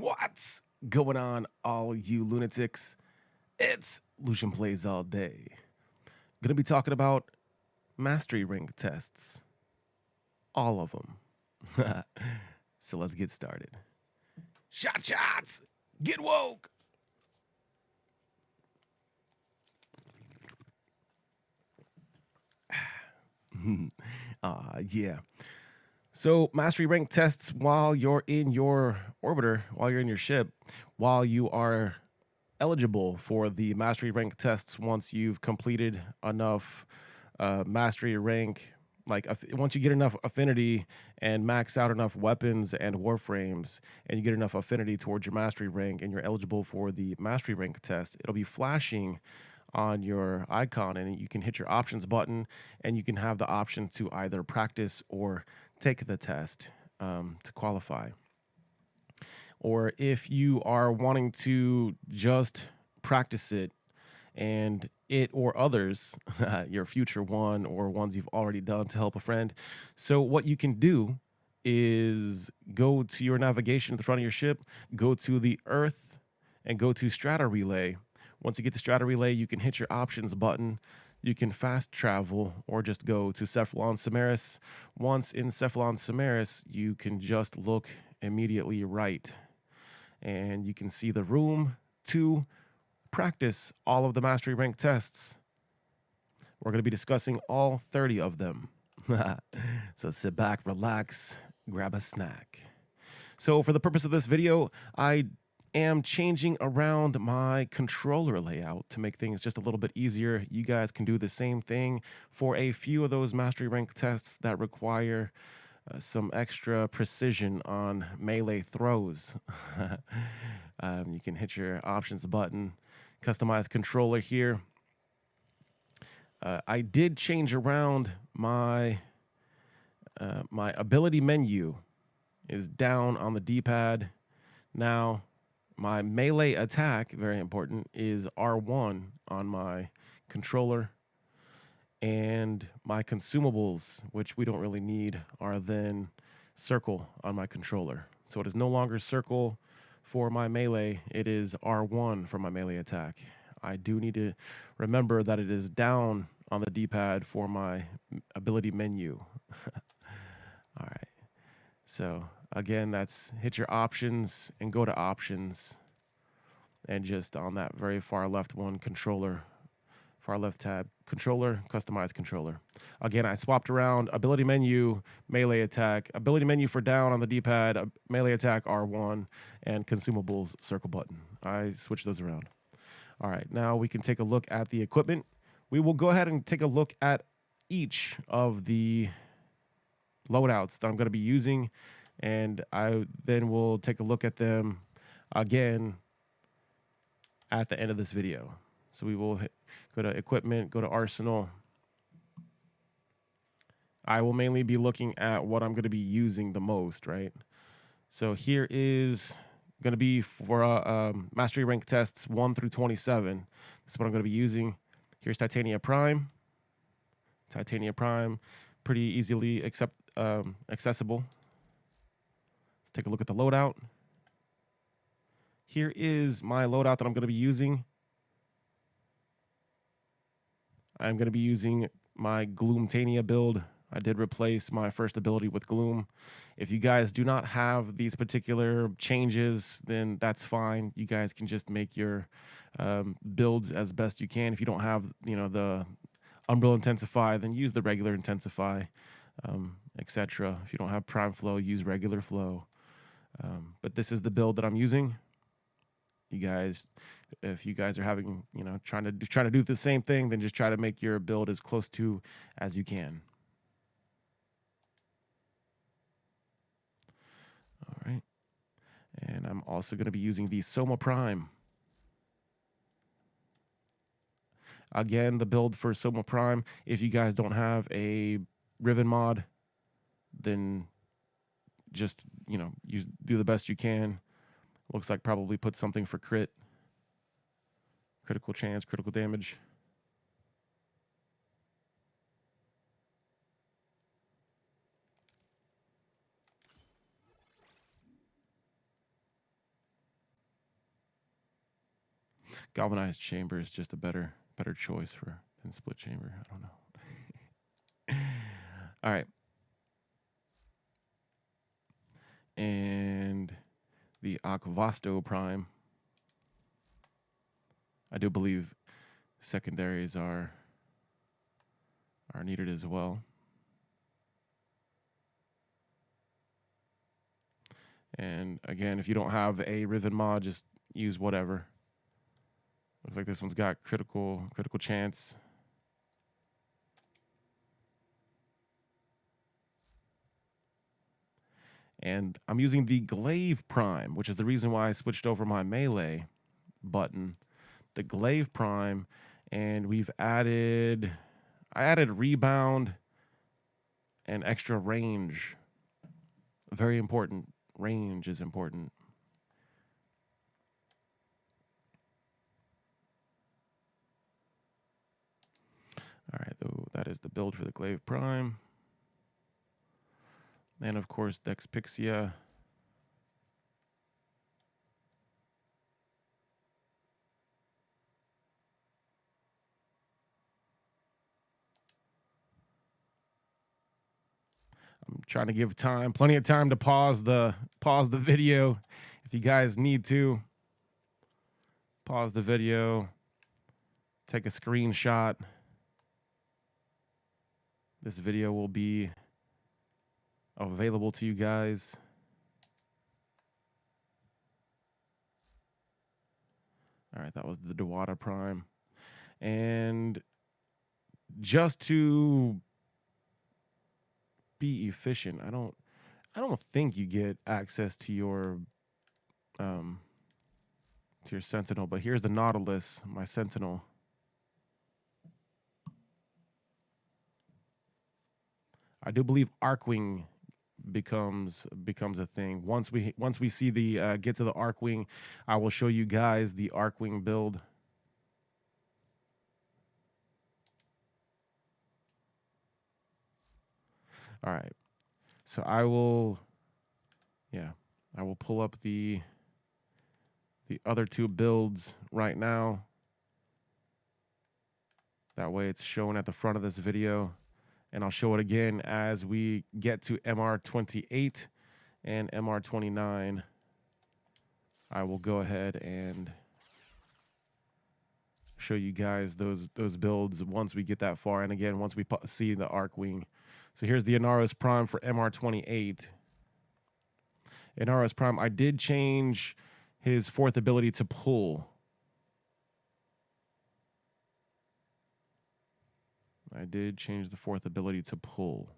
What's going on, all you lunatics? It's Lucian Plays All Day. Gonna be talking about mastery rank tests. All of them. So let's get started. Shots! Get woke! Yeah. So mastery rank tests while you're in your orbiter, while you're in your ship, while you are eligible for the mastery rank tests once you've completed enough mastery rank. Like once you get enough affinity and max out enough weapons and warframes, and you get enough affinity towards your mastery rank, and you're eligible for the mastery rank test, it'll be flashing on your icon, and you can hit your options button, and you can have the option to either practice or take the test to qualify. Or if you are wanting to just practice it and it or others, your future one or ones you've already done to help a friend. So what you can do is go to your navigation at the front of your ship, go to the Earth, and go to Strata Relay. Once you get to Strata Relay, you can hit your options button. You can fast travel or just go to Cephalon Samaris. Once in Cephalon Samaris, you can just look immediately right, and you can see the room to practice all of the mastery rank tests. We're going to be discussing all 30 of them. So sit back, relax, grab a snack. So for the purpose of this video, I am changing around my controller layout to make things just a little bit easier. You guys can do the same thing for a few of those mastery rank tests that require some extra precision on melee throws. You can hit your options button, customize controller here. I did change around my my ability menu is down on the D-pad. Now my melee attack, very important, is R1 on my controller, and my consumables, which we don't really need, are then circle on my controller. So it is no longer circle for my melee, it is R1 for my melee attack. I do need to remember that it is down on the D-pad for my ability menu. All right. So again, that's hit your options and go to options, and just on that very far left one, controller, far left tab, controller, customize controller. Again, I swapped around ability menu, melee attack, ability menu for down on the D-pad, melee attack R1, and consumables circle button. I switched those around. All right, now we can take a look at the equipment. We will go ahead and take a look at each of the loadouts that I'm going to be using, and I then will take a look at them again at the end of this video. So we will go to equipment, go to arsenal. I will mainly be looking at what I'm going to be using the most, right? So here is going to be for mastery rank tests 1 through 27. This is what I'm going to be using. Here's Titania Prime. Titania Prime, pretty easily accessible. Let's take a look at the loadout. Here is my loadout that I'm going to be using. I'm going to be using my Gloomtania build. I did replace my first ability with Gloom. If you guys do not have these particular changes, then that's fine. You guys can just make your builds as best you can. If you don't have, the Umbral Intensify, then use the regular Intensify, etc. If you don't have Prime Flow, use regular Flow. But this is the build that I'm using. You guys, if you guys are having, trying to do the same thing, then just try to make your build as close to as you can. All right. And I'm also going to be using the Soma Prime. Again, the build for Soma Prime, if you guys don't have a Riven mod, then just, do the best you can. Looks like probably put something for critical chance, critical damage. Galvanized chamber is just a better choice than split chamber. I don't know. All right. And the Aquavasto Prime. I do believe secondaries are needed as well. And again, if you don't have a Riven mod, just use whatever. Looks like this one's got critical chance. And I'm using the Glaive Prime, which is the reason why I switched over my melee button. The Glaive Prime, and I added rebound and extra range. Very important. Range is important. All right, though, that is the build for the Glaive Prime. And of course, Dexpixia. I'm trying to give plenty of time to pause the video. If you guys need to, pause the video, take a screenshot. This video will be available to you guys. All right, that was the Dewata Prime. And just to be efficient, I don't think you get access to your Sentinel, but here's the Nautilus, my Sentinel. I do believe Arcwing becomes a thing. Once we see the get to the Arcwing, I will show you guys the Arcwing build. All right. So I will pull up the other two builds right now. That way it's shown at the front of this video. And I'll show it again as we get to MR28 and MR29. I will go ahead and show you guys those builds once we get that far. And again, once we see the Arcwing. So here's the Inaros Prime for MR28. Inaros Prime, I did change his fourth ability to pull. I did change the fourth ability to pull.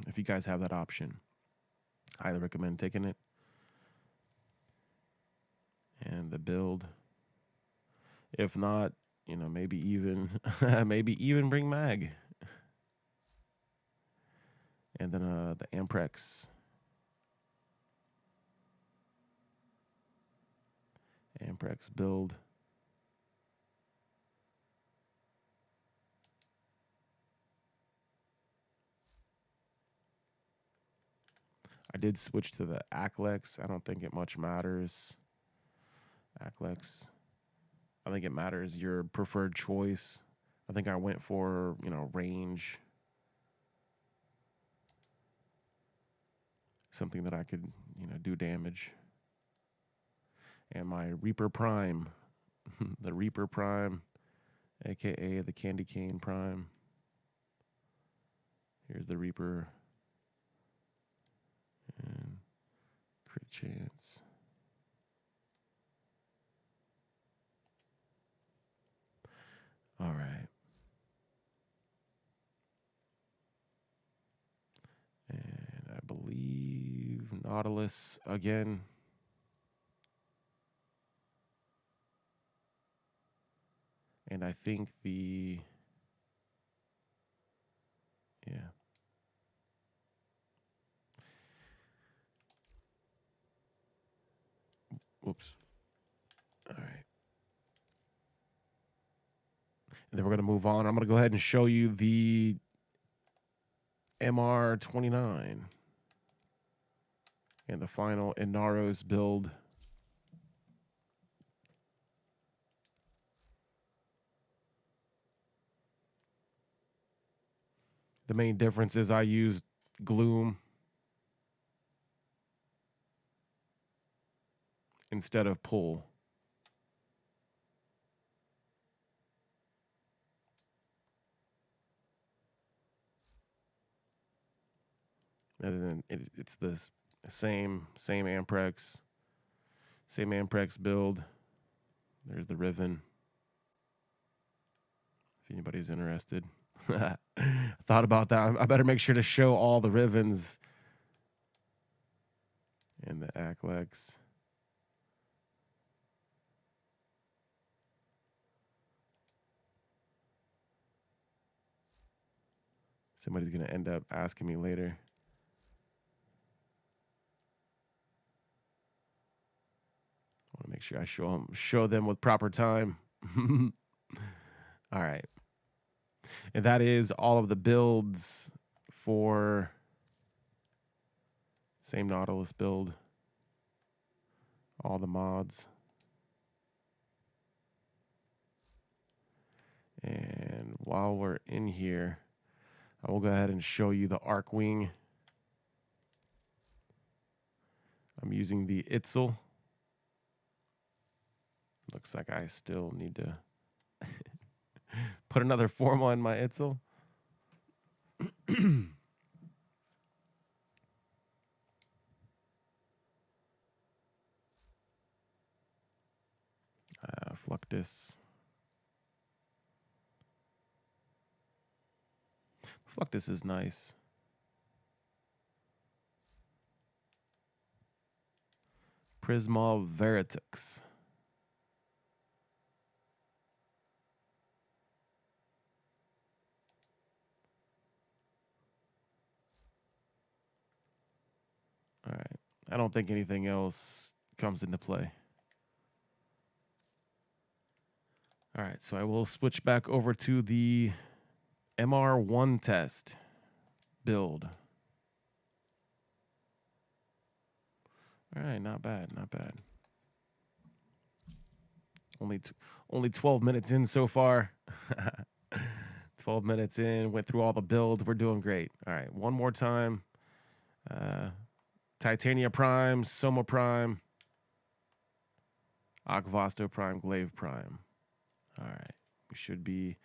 If you guys have that option, highly recommend taking it. And the build. If not, maybe even bring Mag. And then the Amprex. Amprex build. I did switch to the Aklex. I don't think it much matters. Aklex. I think it matters your preferred choice. I think I went for, range. Something that I could, do damage. And my Reaper Prime. The Reaper Prime, aka the Candy Cane Prime. Here's the Reaper. And crit chance. All right. And I believe Nautilus again. And I think Whoops. All right. And then we're going to move on. I'm going to go ahead and show you the MR29 and the final Inaros build. The main difference is I used Gloom instead of Pull. And then it's this same Amprex, build. There's the Riven. If anybody's interested. Thought about that. I better make sure to show all the Rivens and the Aklex. Somebody's gonna end up asking me later. I want to make sure I show them with proper time. All right. And that is all of the builds for same Nautilus build. All the mods. And while we're in here, I will go ahead and show you the Arcwing. I'm using the Itzel. Looks like I still need to put another forma in my Itzel. Fluctus. Fluctus is nice. Prisma Veritux. All right. I don't think anything else comes into play. All right, so I will switch back over to the MR1 test build. All right, not bad, not bad. Only 12 minutes in so far. 12 minutes in, went through all the builds. We're doing great. All right, one more time. Titania Prime, Soma Prime, Akvasto Prime, Glaive Prime. All right, we should be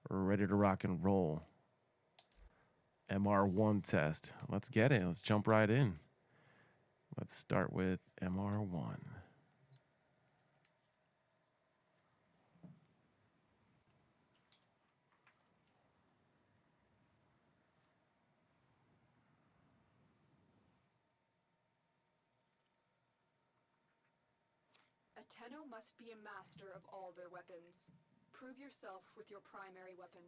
ready to rock and roll. MR1 test. Let's get it. Let's jump right in. Let's start with MR1. A Tenno must be a master of all their weapons. Prove yourself with your primary weapon.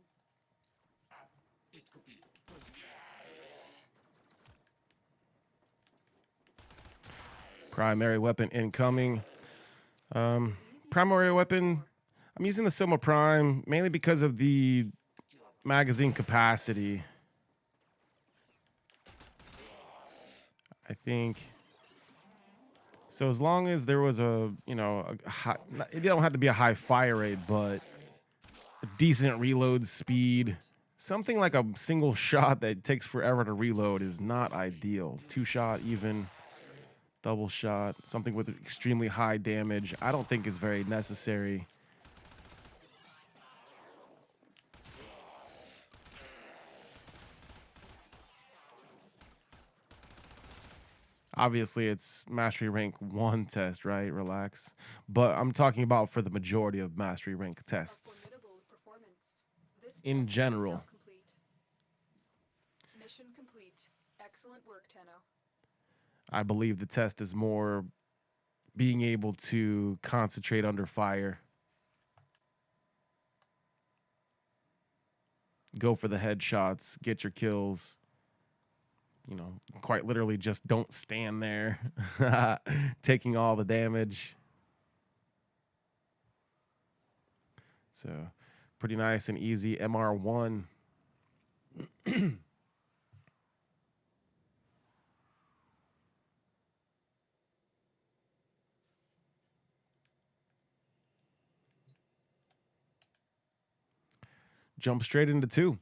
Primary weapon incoming. Primary weapon, I'm using the Soma Prime mainly because of the magazine capacity. I think so. As long as there was a high, it don't have to be a high fire rate, but a decent reload speed. Something like a single shot that takes forever to reload is not ideal. 2-shot, even double shot, something with extremely high damage, I don't think is very necessary. Obviously, it's Mastery Rank 1 test, right? Relax. But I'm talking about for the majority of Mastery Rank tests. In general. Mission complete. Excellent work, Tenno. I believe the test is more being able to concentrate under fire. Go for the headshots, get your kills. You know, quite literally just don't stand there taking all the damage. So pretty nice and easy. MR1. Jump straight into 2.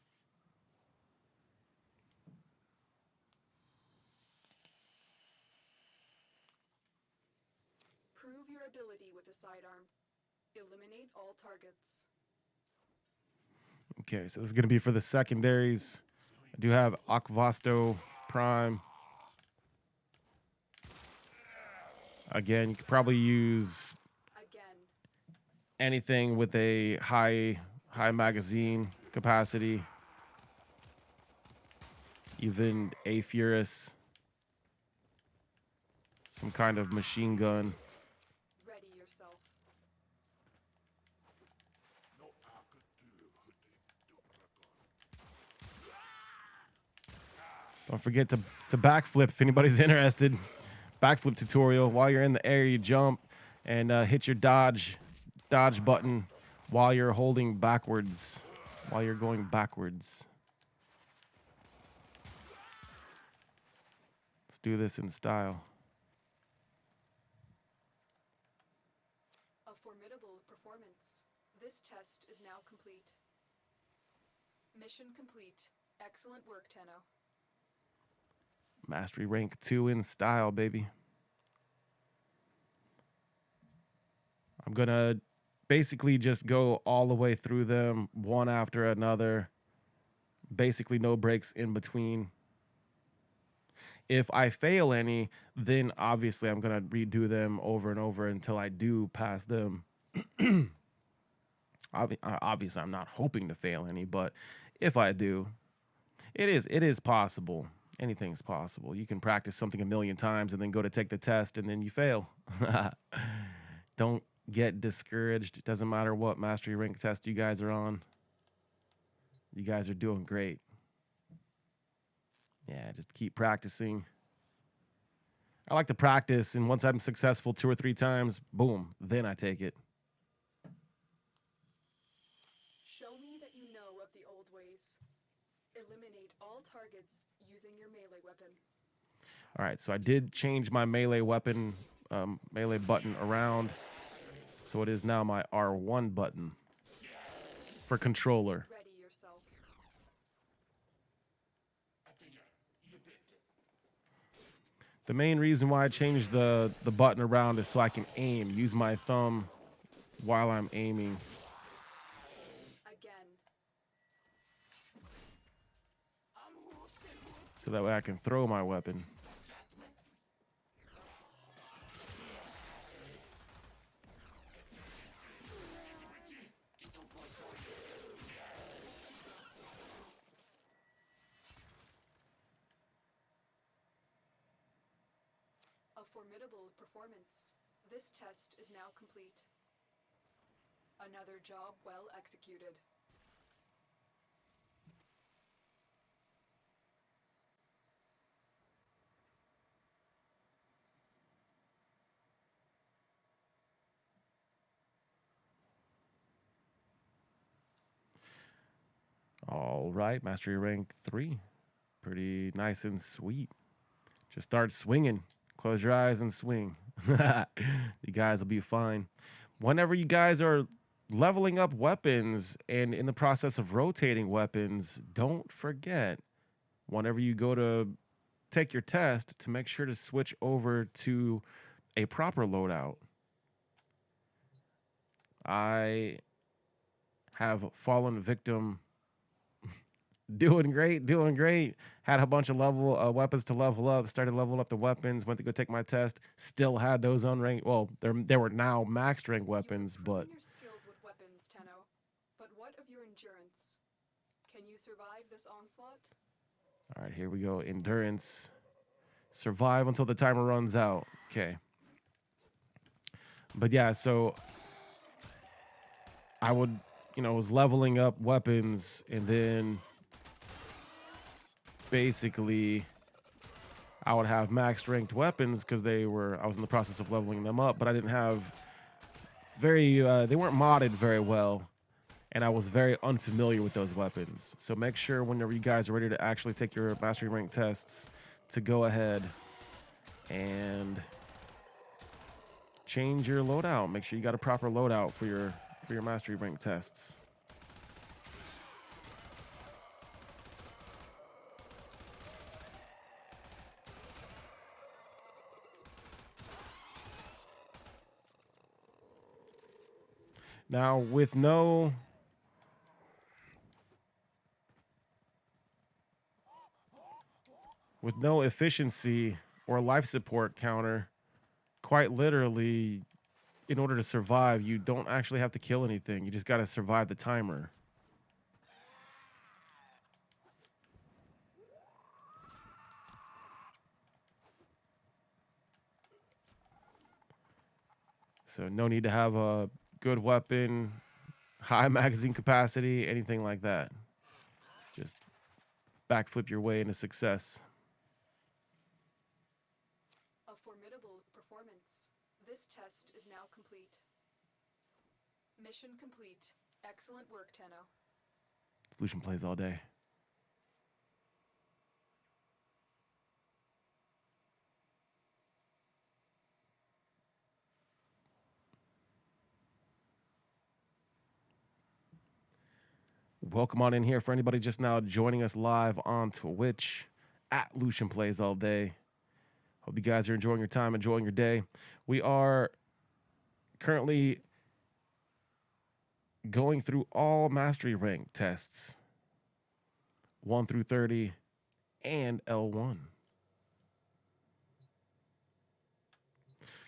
Prove your ability with the sidearm. Eliminate all targets. Okay, so this is going to be for the secondaries. I do have Aquavasto Prime. Again, you could probably use Again. anything with a high magazine capacity. Even a Furus. Some kind of machine gun. Ready yourself. Don't forget to backflip if anybody's interested. Backflip tutorial. While you're in the air, you jump and hit your dodge button while you're holding backwards. While you're going backwards. Let's do this in style. A formidable performance. This test is now complete. Mission complete. Excellent work, Tenno. Mastery rank 2 in style, baby. I'm going to basically just go all the way through them, one after another. Basically no breaks in between. If I fail any, then obviously I'm going to redo them over and over until I do pass them. Obviously, I'm not hoping to fail any, but if I do, it is possible. Anything's possible. You can practice something a million times and then go to take the test and then you fail. Don't get discouraged. It doesn't matter what mastery rank test you guys are on. You guys are doing great. Yeah, just keep practicing. I like to practice, and once I'm successful 2 or 3 times, boom, then I take it. Show me that you know of the old ways. Eliminate all targets using your melee weapon. All right, so I did change my melee weapon, melee button around. So it is now my R1 button for controller. Ready yourself. The main reason why I changed the button around is so I can aim, use my thumb while I'm aiming. Again. So that way I can throw my weapon. A formidable performance. This test is now complete. Another job well executed. All right, mastery rank 3. Pretty nice and sweet. Just start swinging. Close your eyes and swing. You guys will be fine. Whenever you guys are leveling up weapons and in the process of rotating weapons, don't forget, whenever you go to take your test, to make sure to switch over to a proper loadout. I have fallen victim. Doing great. Had a bunch of weapons to level up. Started leveling up the weapons. Went to go take my test. Still had those unranked. Well, they were now maxed ranked weapons, but your skills with weapons, Tenno. But what of your endurance? Can you survive this onslaught? all right, here we go. Endurance. Survive until the timer runs out. Okay. But yeah, so I would, was leveling up weapons and then basically I would have max ranked weapons because I was in the process of leveling them up, but I didn't have they weren't modded very well, and I was very unfamiliar with those weapons. So make sure whenever you guys are ready to actually take your mastery rank tests to go ahead and change your loadout. Make sure you got a proper loadout for your mastery rank tests. Now, with no efficiency or life support counter, quite literally, in order to survive, you don't actually have to kill anything. You just got to survive the timer. So no need to have a good weapon, high magazine capacity, anything like that. Just backflip your way into success. A formidable performance. This test is now complete. Mission complete. Excellent work, Tenno. Solution plays all day. Welcome on in here for anybody just now joining us live on Twitch at Lucian Plays All Day. Hope you guys are enjoying your time, enjoying your day. We are currently going through all mastery rank tests 1 through 30 and L1.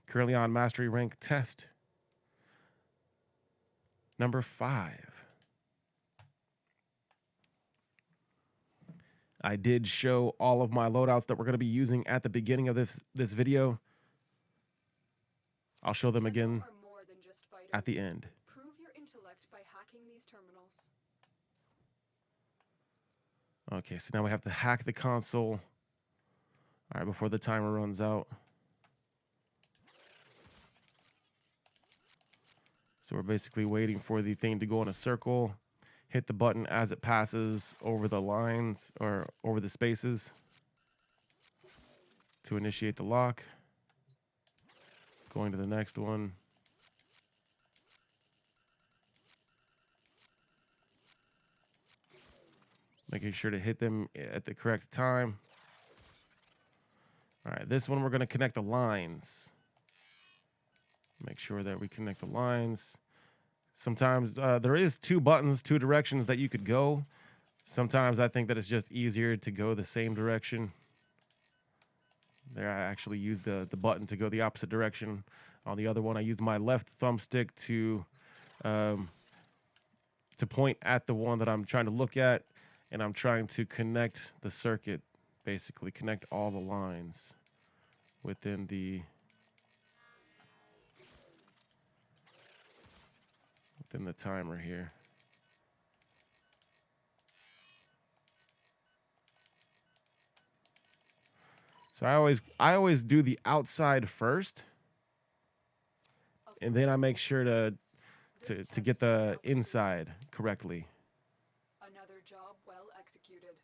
Currently on mastery rank test number 5. I did show all of my loadouts that we're going to be using at the beginning of this video. I'll show them Tenno again are more than just fighters. at the end. Prove your intellect by hacking these terminals. Okay, so now we have to hack the console. All right, before the timer runs out. So we're basically waiting for the thing to go in a circle, hit the button as it passes over the lines or over the spaces to initiate the lock. Going to the next one. Making sure to hit them at the correct time. All right, this one we're going to connect the lines. Make sure that we connect the lines. Sometimes there is 2 buttons, 2 directions that you could go. Sometimes I think that it's just easier to go the same direction. There I actually used the button to go the opposite direction. On the other one, I used my left thumbstick to point at the one that I'm trying to look at, and I'm trying to connect the circuit, basically connect all the lines within the timer here. So I always do the outside first, and then I make sure to get the inside correctly. Another job well executed.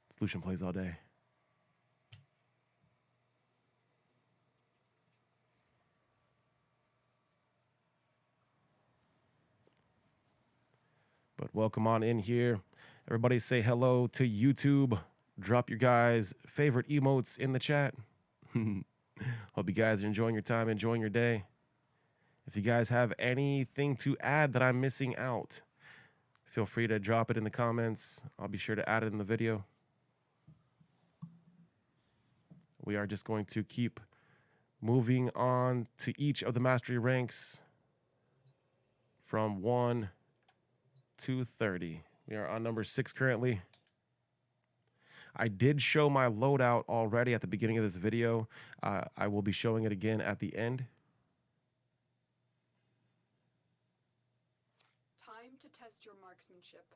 Solution plays all day. But welcome on in here. Everybody say hello to YouTube. Drop your guys' favorite emotes in the chat. Hope you guys are enjoying your time, enjoying your day. If you guys have anything to add that I'm missing out, feel free to drop it in the comments. I'll be sure to add it in the video. We are just going to keep moving on to each of the mastery ranks from 1 to 30. We are on number 6 currently. I did show my loadout already at the beginning of this video. I will be showing it again at the end. Time to test your marksmanship.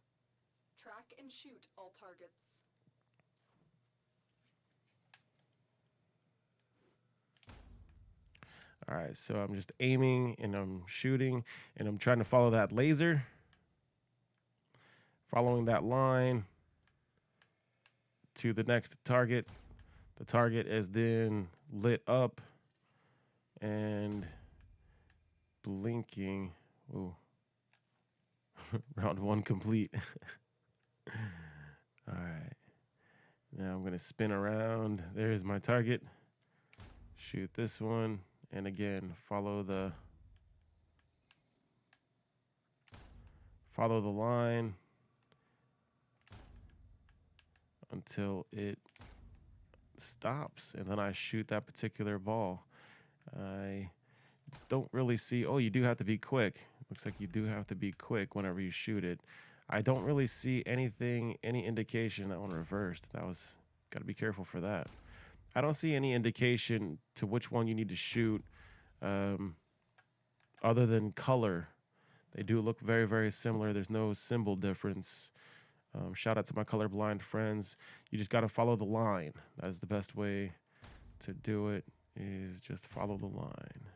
Track and shoot all targets. All right, so I'm just aiming and I'm shooting and I'm trying to follow that laser. Following that line to the next target. The target is then lit up and blinking. Ooh. Round 1 complete. All right. Now I'm going to spin around. There's my target. Shoot this one. And again, follow the Follow the line until it stops, and then I shoot that particular ball. I don't really see. Oh, you do have to be quick. Looks like you do have to be quick whenever you shoot it. I don't really see anything, any indication. That one reversed. That was, got to be careful for that. I don't see any indication to which one you need to shoot, other than color. They do look very, very similar. There's no symbol difference. Shout out to my colorblind friends. You just got to follow the line. That is the best way to do it, is just follow the line.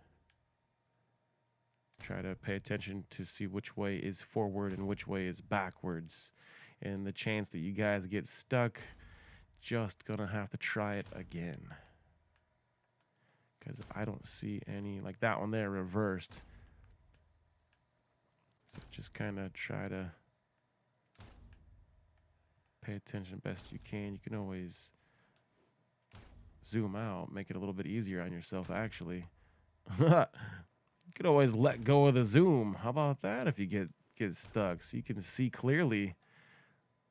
Try to pay attention to see which way is forward and which way is backwards. And the chance that you guys get stuck, just gonna have to try it again. Because I don't see any, like that one there reversed. So just kind of try to pay attention best you can. You can always zoom out, make it a little bit easier on yourself, actually. You could always let go of the zoom. How about that if you get stuck? So you can see clearly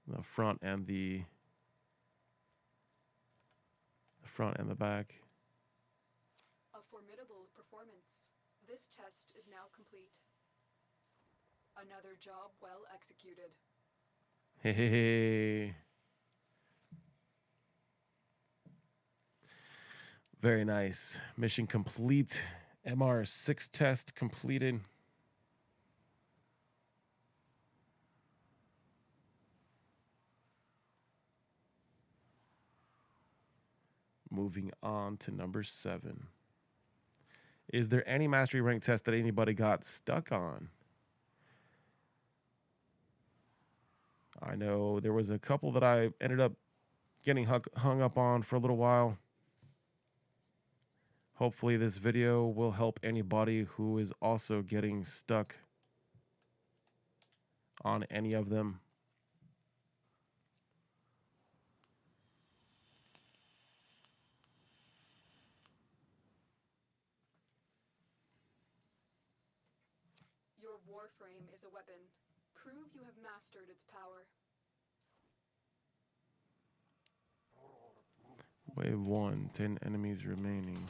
the front and the back. A formidable performance. This test is now complete. Another job well executed. Hey. Very nice. Mission complete. MR6 test completed. Moving on to number 7. Is there any mastery rank test that anybody got stuck on? I know there was a couple that I ended up getting hung up on for a little while. Hopefully this video will help anybody who is also getting stuck on any of them. Your warframe is a weapon. Prove you have mastered its power. Wave 1, 10 enemies remaining.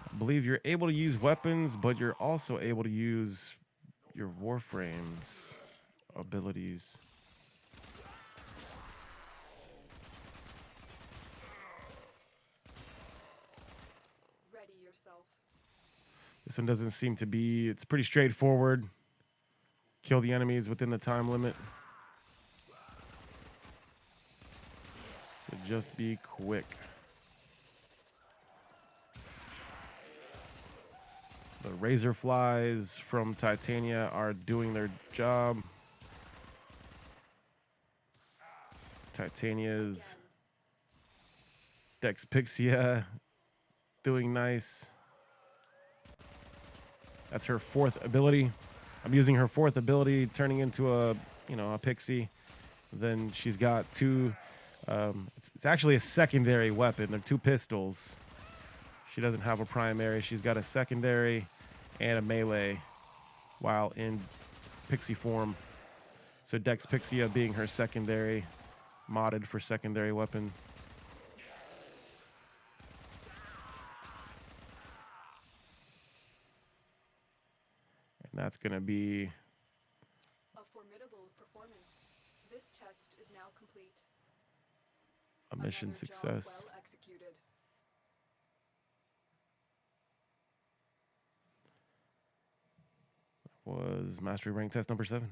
I believe you're able to use weapons, but you're also able to use your warframe's abilities. Ready yourself. This one doesn't seem to be, it's pretty straightforward. Kill the enemies within the time limit. So just be quick. The razor flies from Titania are doing their job. Titania's Dexpixia doing nice. That's her 4th ability. I'm using her 4th ability, turning into a pixie. Then she's got 2. It's actually a secondary weapon. They're 2 pistols. She doesn't have a primary. She's got a secondary and a melee while in pixie form. So Dexpixia being her secondary, modded for secondary weapon. And that's going to be A formidable performance. This test is now complete. a mission Another success. job well executed. Was mastery rank test number 7.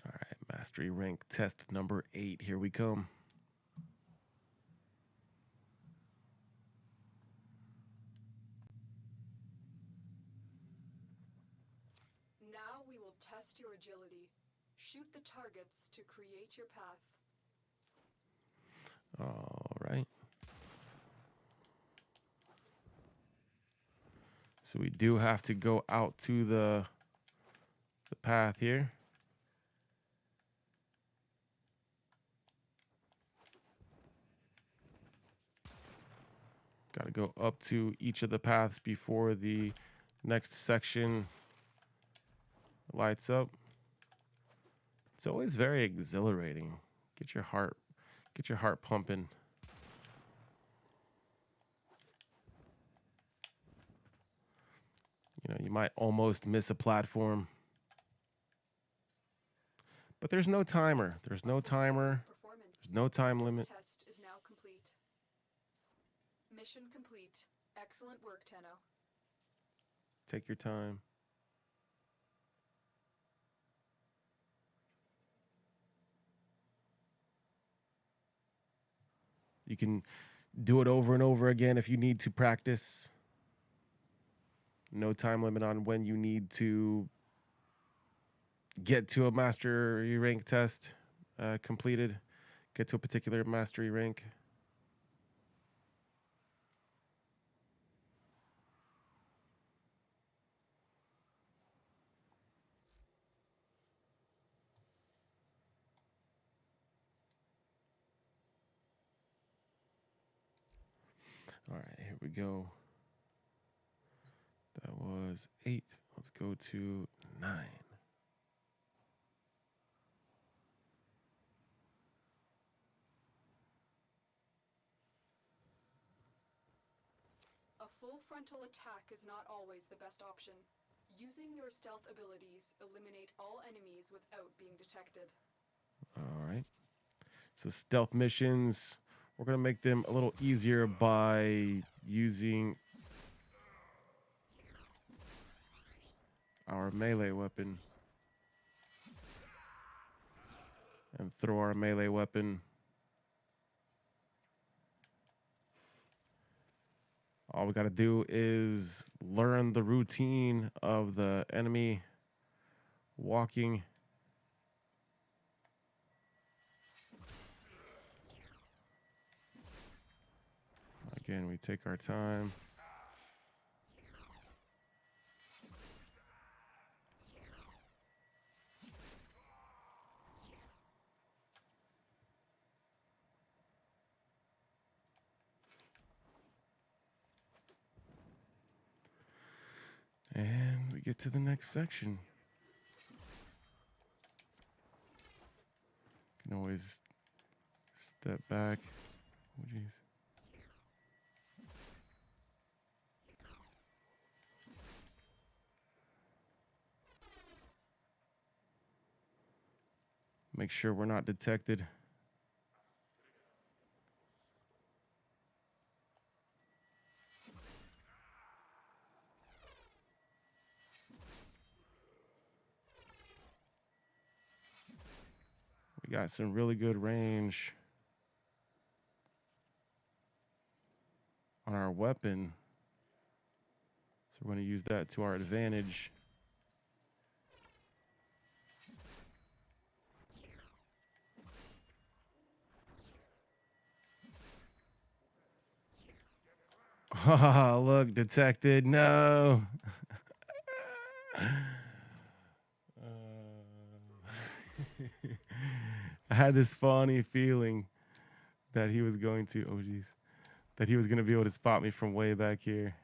All right, mastery rank test number 8. Here we come. the targets to create your path. All right. So we do have to go out to the path here. Got to go up to each of the paths before the next section lights up. It's always very exhilarating. Get your heart pumping. You know, you might almost miss a platform. But there's no timer. There's no timer. There's no time limit. This test is now complete. Mission complete. Excellent work, Tenno. Take your time. You can do it over and over again if you need to practice. No time limit on when you need to get to a mastery rank test completed. Get to a particular mastery rank. All right, here we go. That was 8. Let's go to 9. A full frontal attack is not always the best option. Using your stealth abilities eliminate all enemies without being detected. All right. So stealth missions, we're going to make them a little easier by using our melee weapon. And throw our melee weapon. All we got to do is learn the routine of the enemy walking. Again, we take our time. And we get to the next section. Can always step back. Oh, jeez. Make sure we're not detected. We got some really good range on our weapon. So we're going to use that to our advantage. Oh, look, detected. No. I had this funny feeling that he was going to, oh geez, that he was going to be able to spot me from way back here.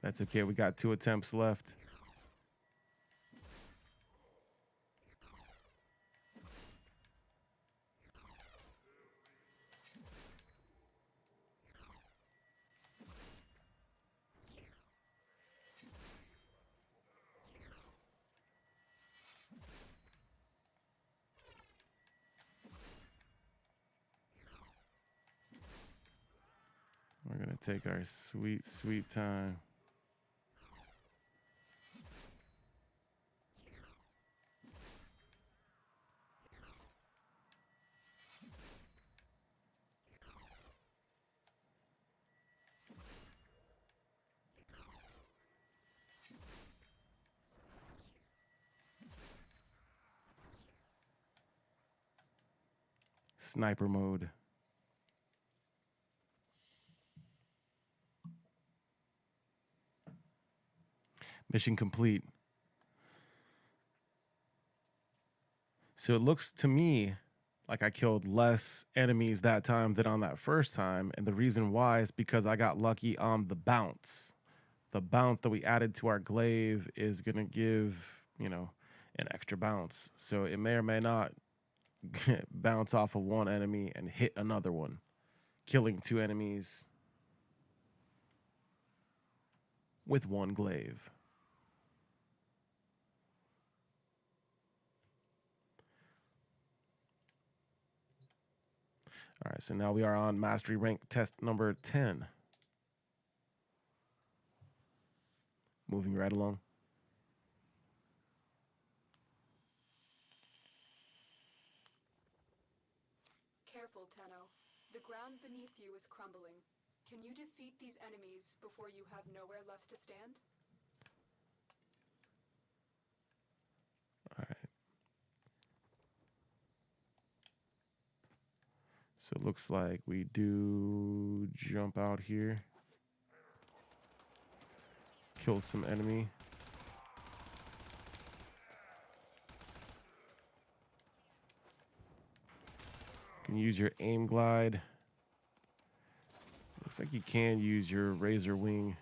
That's okay. We got 2 attempts left. We're going to take our sweet, sweet time. sniper mode. Mission complete. So it looks to me like I killed less enemies that time than on that first time. And the reason why is because I got lucky on the bounce. The bounce that we added to our glaive is going to give, you know, an extra bounce. So it may or may not bounce off of one enemy and hit another one, killing 2 enemies with 1 glaive. All right, so now we are on mastery rank test number 10. Moving right along. Careful, Tenno. The ground beneath you is crumbling. Can you defeat these enemies before you have nowhere left to stand? All right. So it looks like we do jump out here. Kill some enemy. You can use your aim glide. Looks like you can use your razor wing.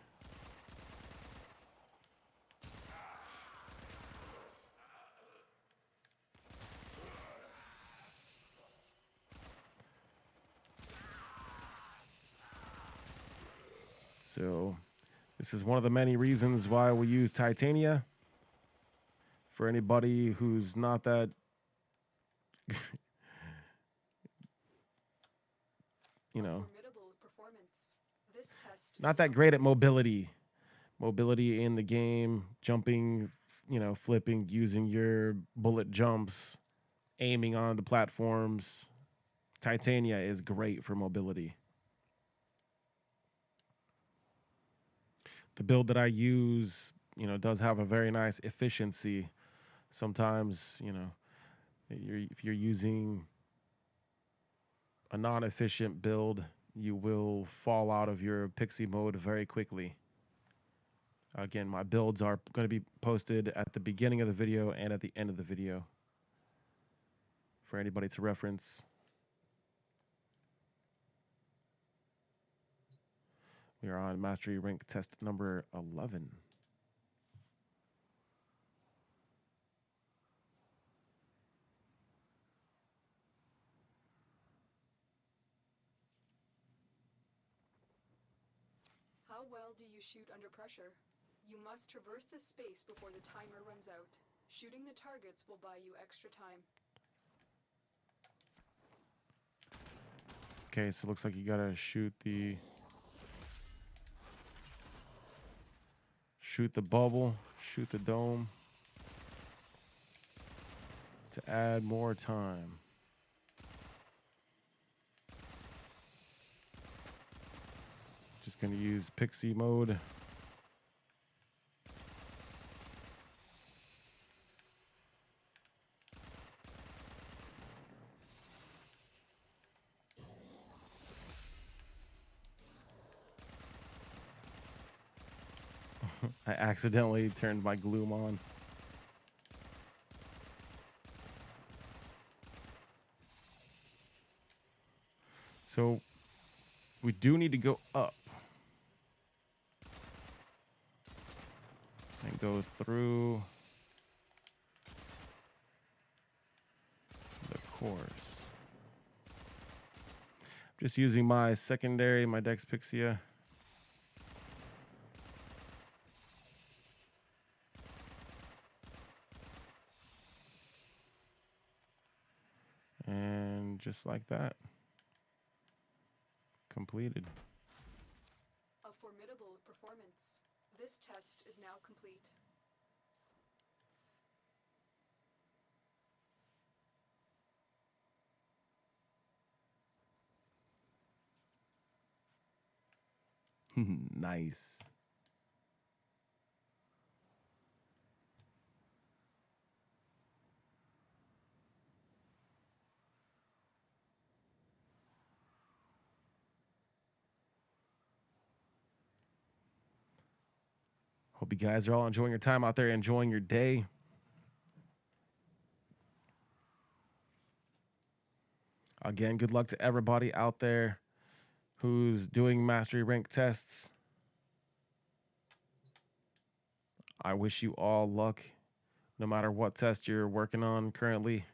So this is one of the many reasons why we use Titania. For anybody who's not that you know, Formidable performance. This test not that great at mobility. Mobility in the game, jumping, you know, flipping, using your bullet jumps, aiming onto platforms. Titania is great for mobility. The build that I use, you know, does have a very nice efficiency. Sometimes, you know, if you're using a non-efficient build, you will fall out of your pixie mode very quickly. Again, my builds are going to be posted at the beginning of the video and at the end of the video for anybody to reference. We are on mastery rank test number 11. How well do you shoot under pressure? You must traverse this space before the timer runs out. Shooting the targets will buy you extra time. Okay, so it looks like you gotta shoot the bubble, shoot the dome to add more time. Just gonna use pixie mode. I accidentally turned my gloom on. So we do need to go up and go through the course. Just using my secondary, my Dex Pixia. And just like that, completed. A formidable performance. This test is now complete. Nice. Hope you guys are all enjoying your time out there, enjoying your day. Again, good luck to everybody out there who's doing mastery rank tests. I wish you all luck, no matter what test you're working on currently.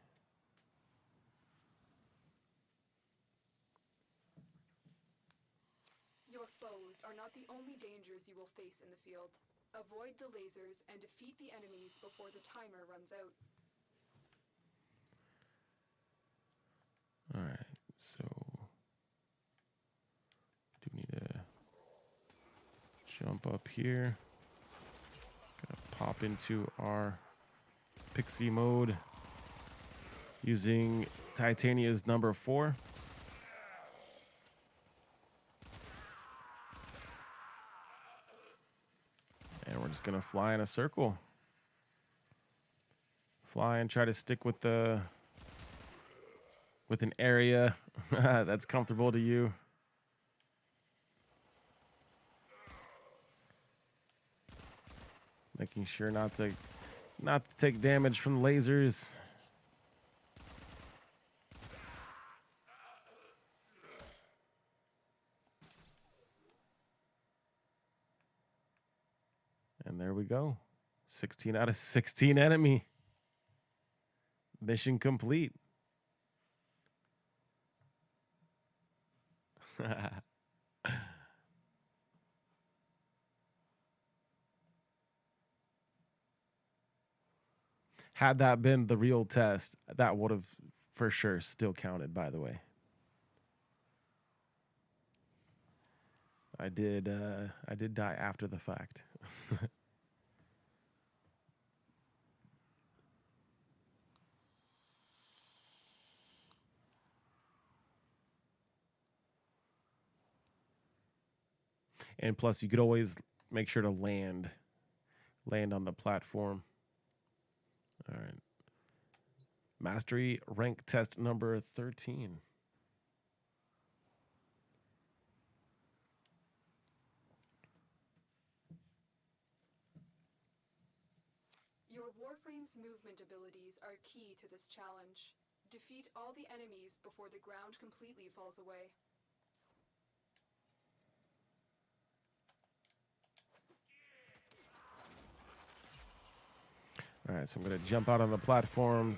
Your foes are not the only dangers you will face in the field. Avoid the lasers and defeat the enemies before the timer runs out. All right, so do need to jump up here. Gonna pop into our pixie mode using Titania's number 4. And we're just gonna fly in a circle. Fly and try to stick with an area that's comfortable to you. Making sure not to take damage from the lasers. And there we go. 16 out of 16 enemy. Mission complete. Had that been the real test, that would have for sure still counted, by the way. I did die after the fact. And plus you could always make sure to land on the platform. All right. Mastery rank test number 13. Your Warframe's movement abilities are key to this challenge. Defeat all the enemies before the ground completely falls away. All right, so I'm going to jump out on the platform.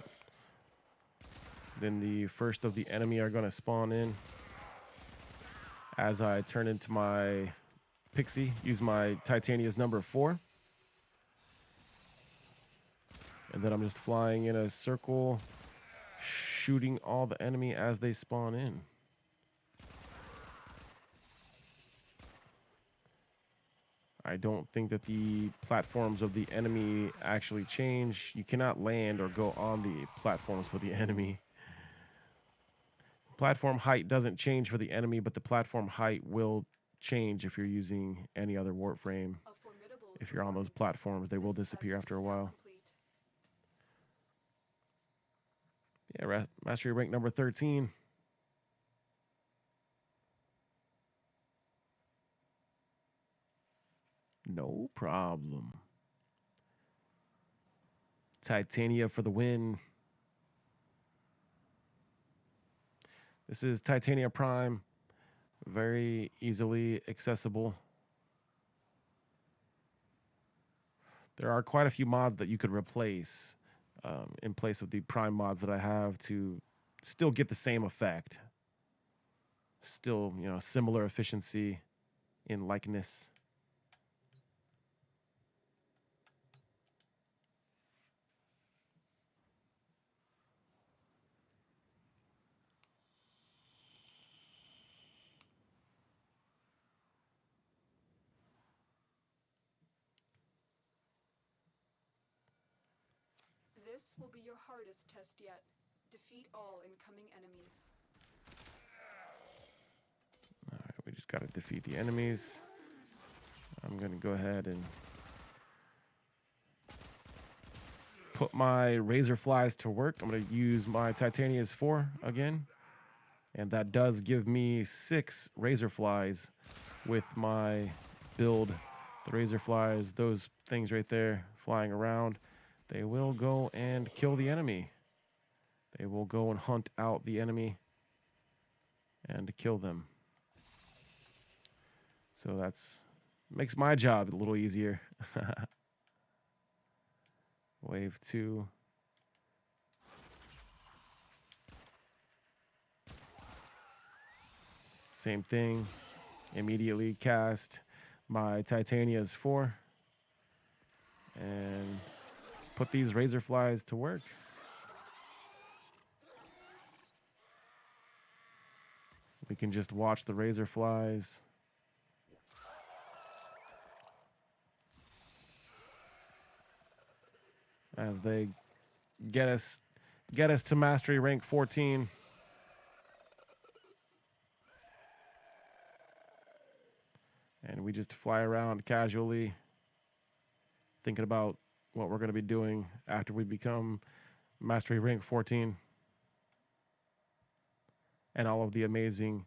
Then the first of the enemy are going to spawn in. As I turn into my pixie, use my Titania's number 4. And then I'm just flying in a circle, shooting all the enemy as they spawn in. I don't think that the platforms of the enemy actually change. You cannot land or go on the platforms for the enemy. Platform height doesn't change for the enemy, but the platform height will change if you're using any other warp frame. If you're on those platforms, they will disappear after a while. Yeah, mastery rank number 13. No problem. Titania for the win. This is Titania Prime. Very easily accessible. There are quite a few mods that you could replace in place of the Prime mods that I have to still get the same effect. Still, similar efficiency in likeness. This will be your hardest test yet. Defeat all incoming enemies. All right, we just got to defeat the enemies. I'm going to go ahead and put my razor flies to work. I'm going to use my Titania's 4 again. And that does give me 6 razor flies with my build The razor flies, those things right there flying around, they will go and kill the enemy. They will go and hunt out the enemy and kill them. So that's makes my job a little easier. Wave 2. Same thing. Immediately cast my Titania's 4 and put these razor flies to work. We can just watch the razor flies as they get us to mastery rank 14. And we just fly around casually thinking about what we're going to be doing after we become mastery rank 14 and all of the amazing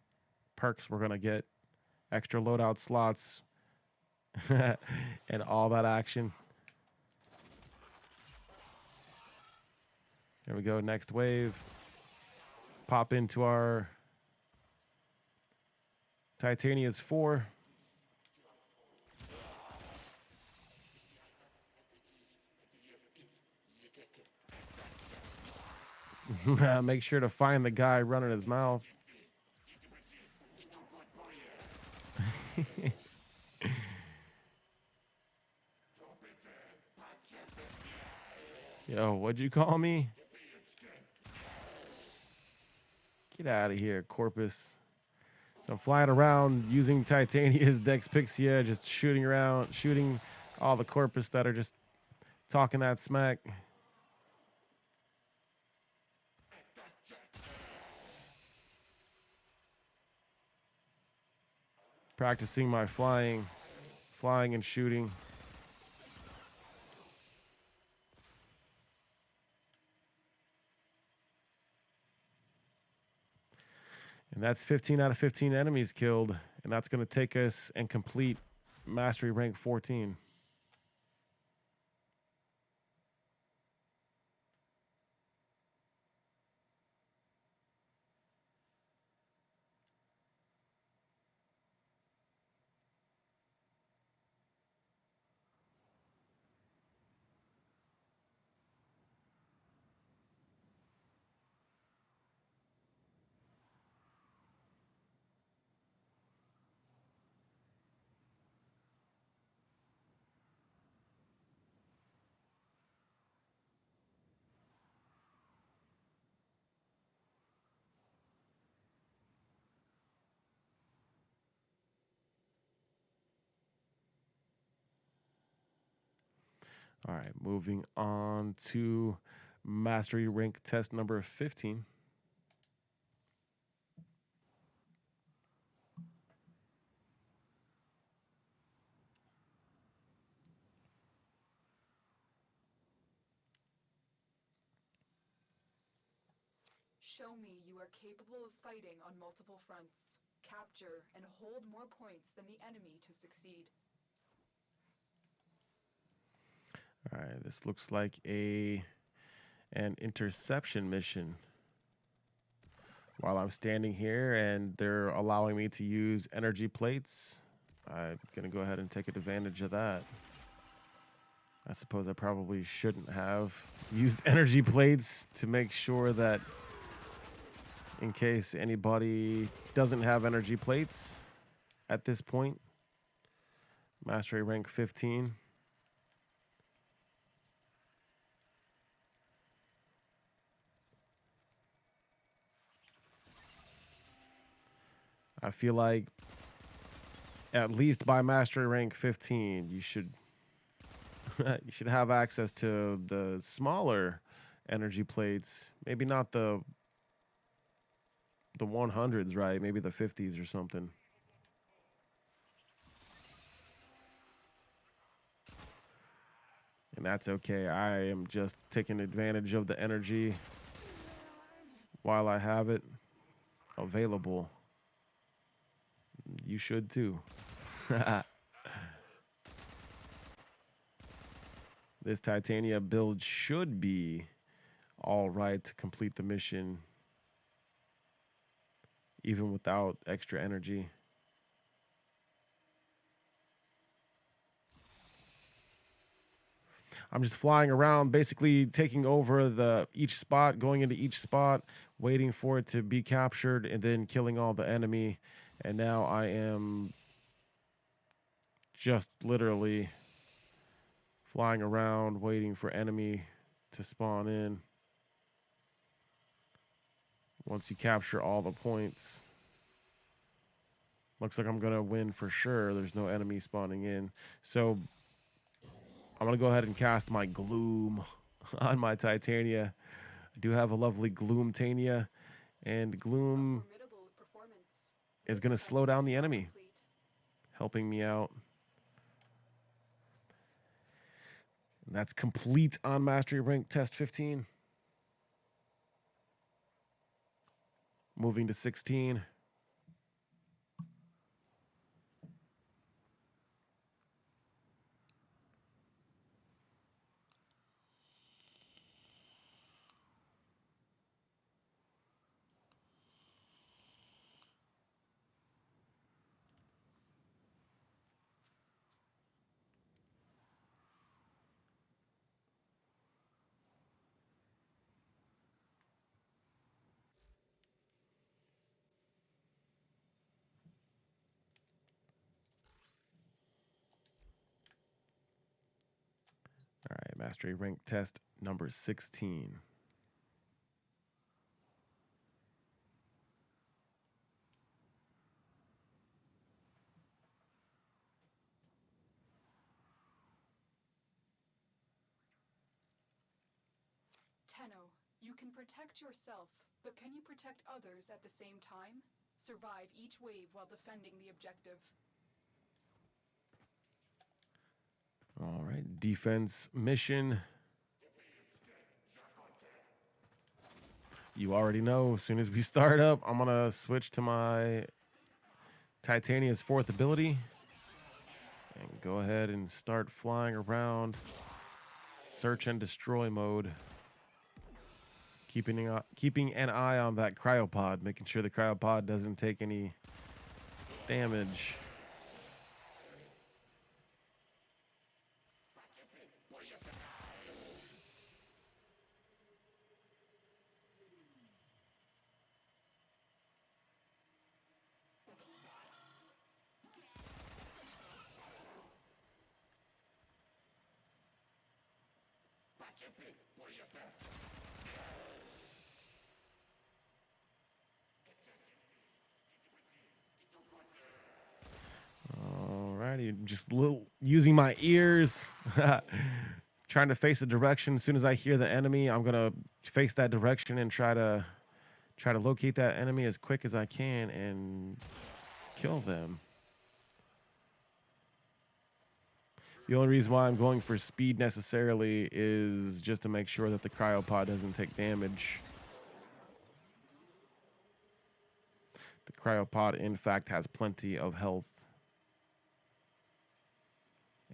perks we're going to get, extra loadout slots and all that action. There we go, next wave. Pop into our Titania's 4. Make sure to find the guy running his mouth. Yo, what'd you call me? Get out of here, Corpus. So I'm flying around using Titania's Dex Pixia, just shooting around, shooting all the Corpus that are just talking that smack. Practicing my flying and shooting. And that's 15 out of 15 enemies killed. And that's going to take us and complete mastery rank 14. All right, moving on to mastery rank test number 15. Show me you are capable of fighting on multiple fronts. Capture and hold more points than the enemy to succeed. All right, this looks like an interception mission. While I'm standing here and they're allowing me to use energy plates, I'm going to go ahead and take advantage of that. I suppose I probably shouldn't have used energy plates to make sure that in case anybody doesn't have energy plates at this point. Mastery rank 15. I feel like at least by mastery rank 15, you should you should have access to the smaller energy plates. Maybe not the 100s, right? Maybe the 50s or something. And that's okay. I am just taking advantage of the energy while I have it available. You should too. This Titania build should be all right to complete the mission, even without extra energy. I'm just flying around, basically taking over each spot, going into each spot, waiting for it to be captured, and then killing all the enemy. And now I am just literally flying around, waiting for enemy to spawn in. Once you capture all the points, looks like I'm gonna win for sure. There's no enemy spawning in. So I'm gonna go ahead and cast my Gloom on my Titania. I do have a lovely Gloom Tania, and Gloom is gonna slow down the enemy, helping me out. And that's complete on Mastery Rank Test 15. Moving to 16. All right, Mastery Rank Test number 16. Tenno, you can protect yourself, but can you protect others at the same time? Survive each wave while defending the objective. All right, defense mission. You already know, as soon as we start up, I'm gonna switch to my Titania's 4th ability and go ahead and start flying around, search and destroy mode. Keeping an eye on that cryopod, making sure the cryopod doesn't take any damage. Alrighty, just using my ears, trying to face a direction. As soon as I hear the enemy, I'm gonna face that direction and try to locate that enemy as quick as I can and kill them. The only reason why I'm going for speed necessarily is just to make sure that the cryopod doesn't take damage. The cryopod, in fact, has plenty of health.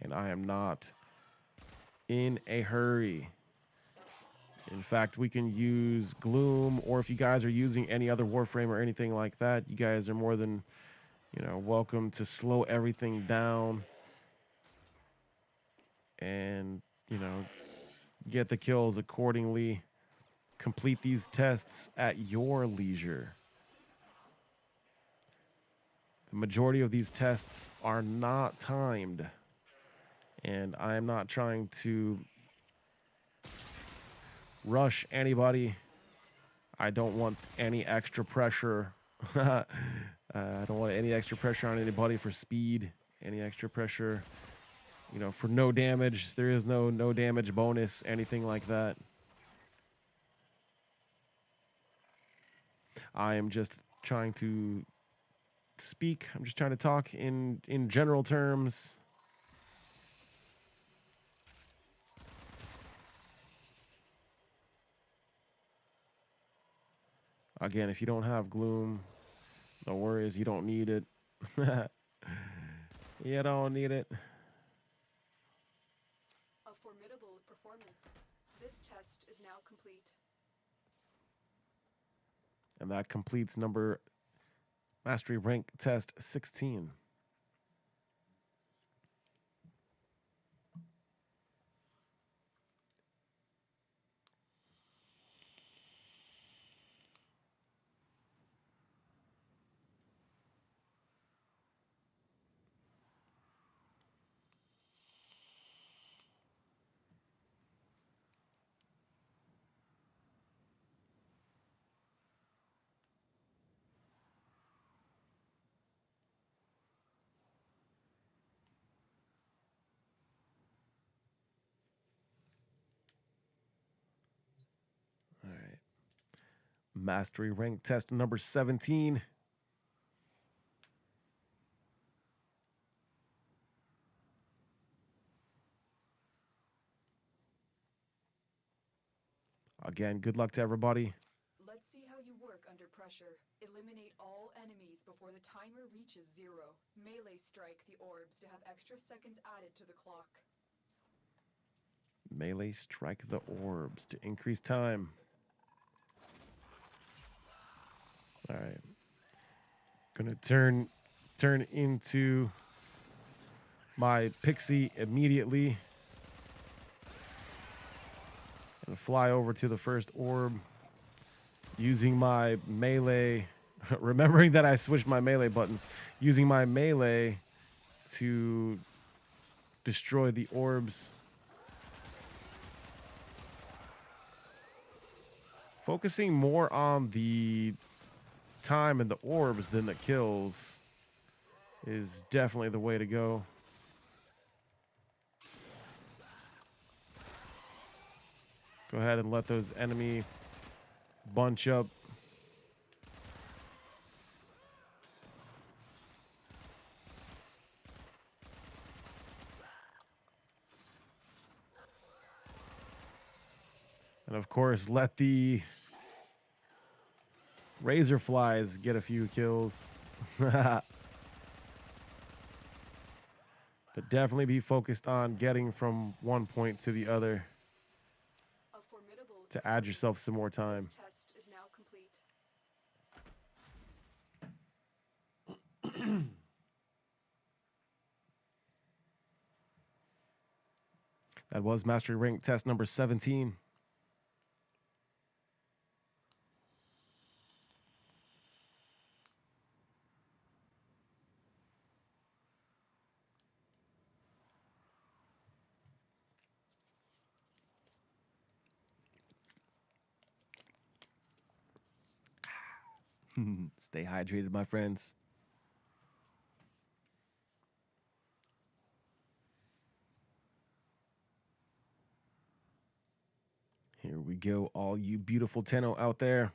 And I am not in a hurry. In fact, we can use Gloom, or if you guys are using any other Warframe or anything like that, you guys are more than, welcome to slow everything down and, get the kills accordingly. Complete these tests at your leisure. The majority of these tests are not timed, and I am not trying to rush anybody. I don't want any extra pressure. I don't want any extra pressure on anybody for speed, any extra pressure, for no damage. There is no damage bonus, anything like that. I am just trying to speak. I'm just trying to talk in general terms. Again, if you don't have Gloom, no worries, you don't need it. You don't need it. A formidable performance. This test is now complete. And that completes Mastery Rank Test 16. All right. Mastery Rank Test number 17. Again, good luck to everybody. Let's see how you work under pressure. Eliminate all enemies before the timer reaches 0. Melee strike the orbs to have extra seconds added to the clock. Melee strike the orbs to increase time. All right. Gonna turn into my pixie immediately and fly over to the first orb using my melee. Remembering that I switched my melee buttons, using my melee to destroy the orbs. Focusing more on the time and the orbs than the kills is definitely the way to go. Go ahead and let those enemy bunch up. And of course, let the razor flies get a few kills. But definitely be focused on getting from one point to the other to add yourself some more time. This test is now complete. That was Mastery Rank Test number 17. Stay hydrated, my friends. Here we go, all you beautiful Tenno out there.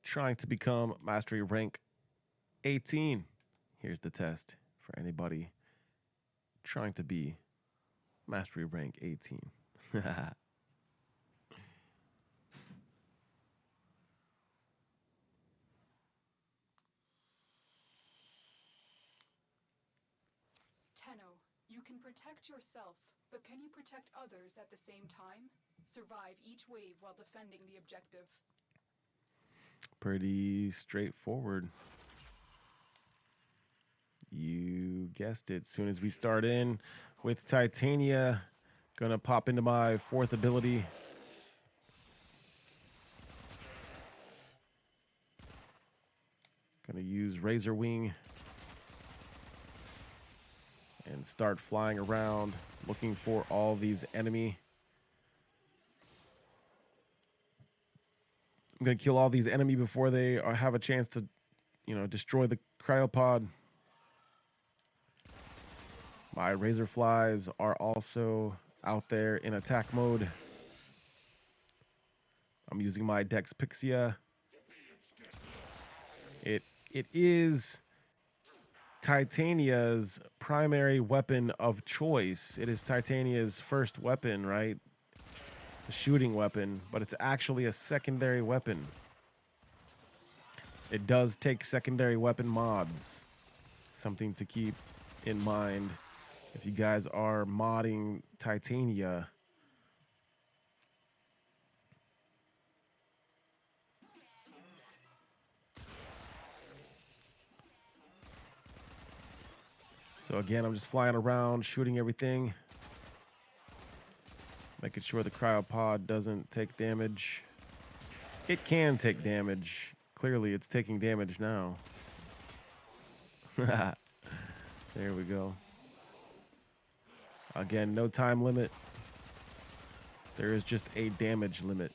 Trying to become Mastery Rank 18. Here's the test for anybody trying to be Mastery Rank 18. Tenno, you can protect yourself, but can you protect others at the same time? Survive each wave while defending the objective. Pretty straightforward. You guessed it. Soon as we start in with Titania, gonna pop into my fourth ability. Gonna use Razor Wing and start flying around looking for all these enemy. I'm gonna kill all these enemy before they have a chance to, destroy the cryopod. My razor flies are also out there in attack mode. I'm using my Dex Pixia. It is Titania's primary weapon of choice. It is Titania's first weapon, right? The shooting weapon, but it's actually a secondary weapon. It does take secondary weapon mods. Something to keep in mind if you guys are modding Titania. So again, I'm just flying around, shooting everything, making sure the cryopod doesn't take damage. It can take damage. Clearly, it's taking damage now. There we go. Again, no time limit. There is just a damage limit.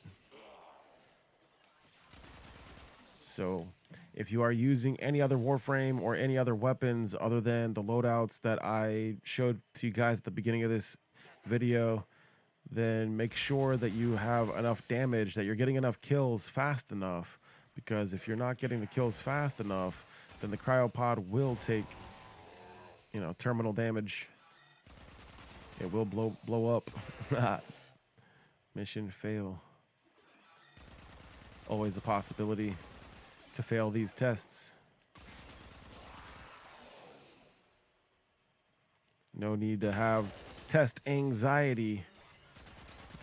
So if you are using any other Warframe or any other weapons other than the loadouts that I showed to you guys at the beginning of this video, then make sure that you have enough damage, that you're getting enough kills fast enough. Because if you're not getting the kills fast enough, then the cryopod will take, terminal damage. It will blow up. Mission fail. It's always a possibility to fail these tests. No need to have test anxiety.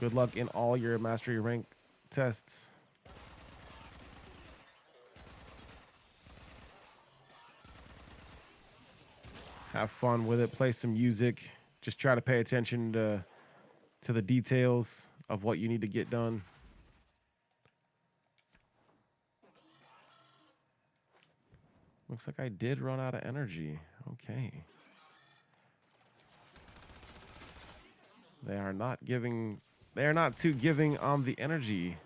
Good luck in all your mastery rank tests. Have fun with it. Play some music. Just try to pay attention to the details of what you need to get done. Looks like I did run out of energy. Okay. They are not too giving on the energy.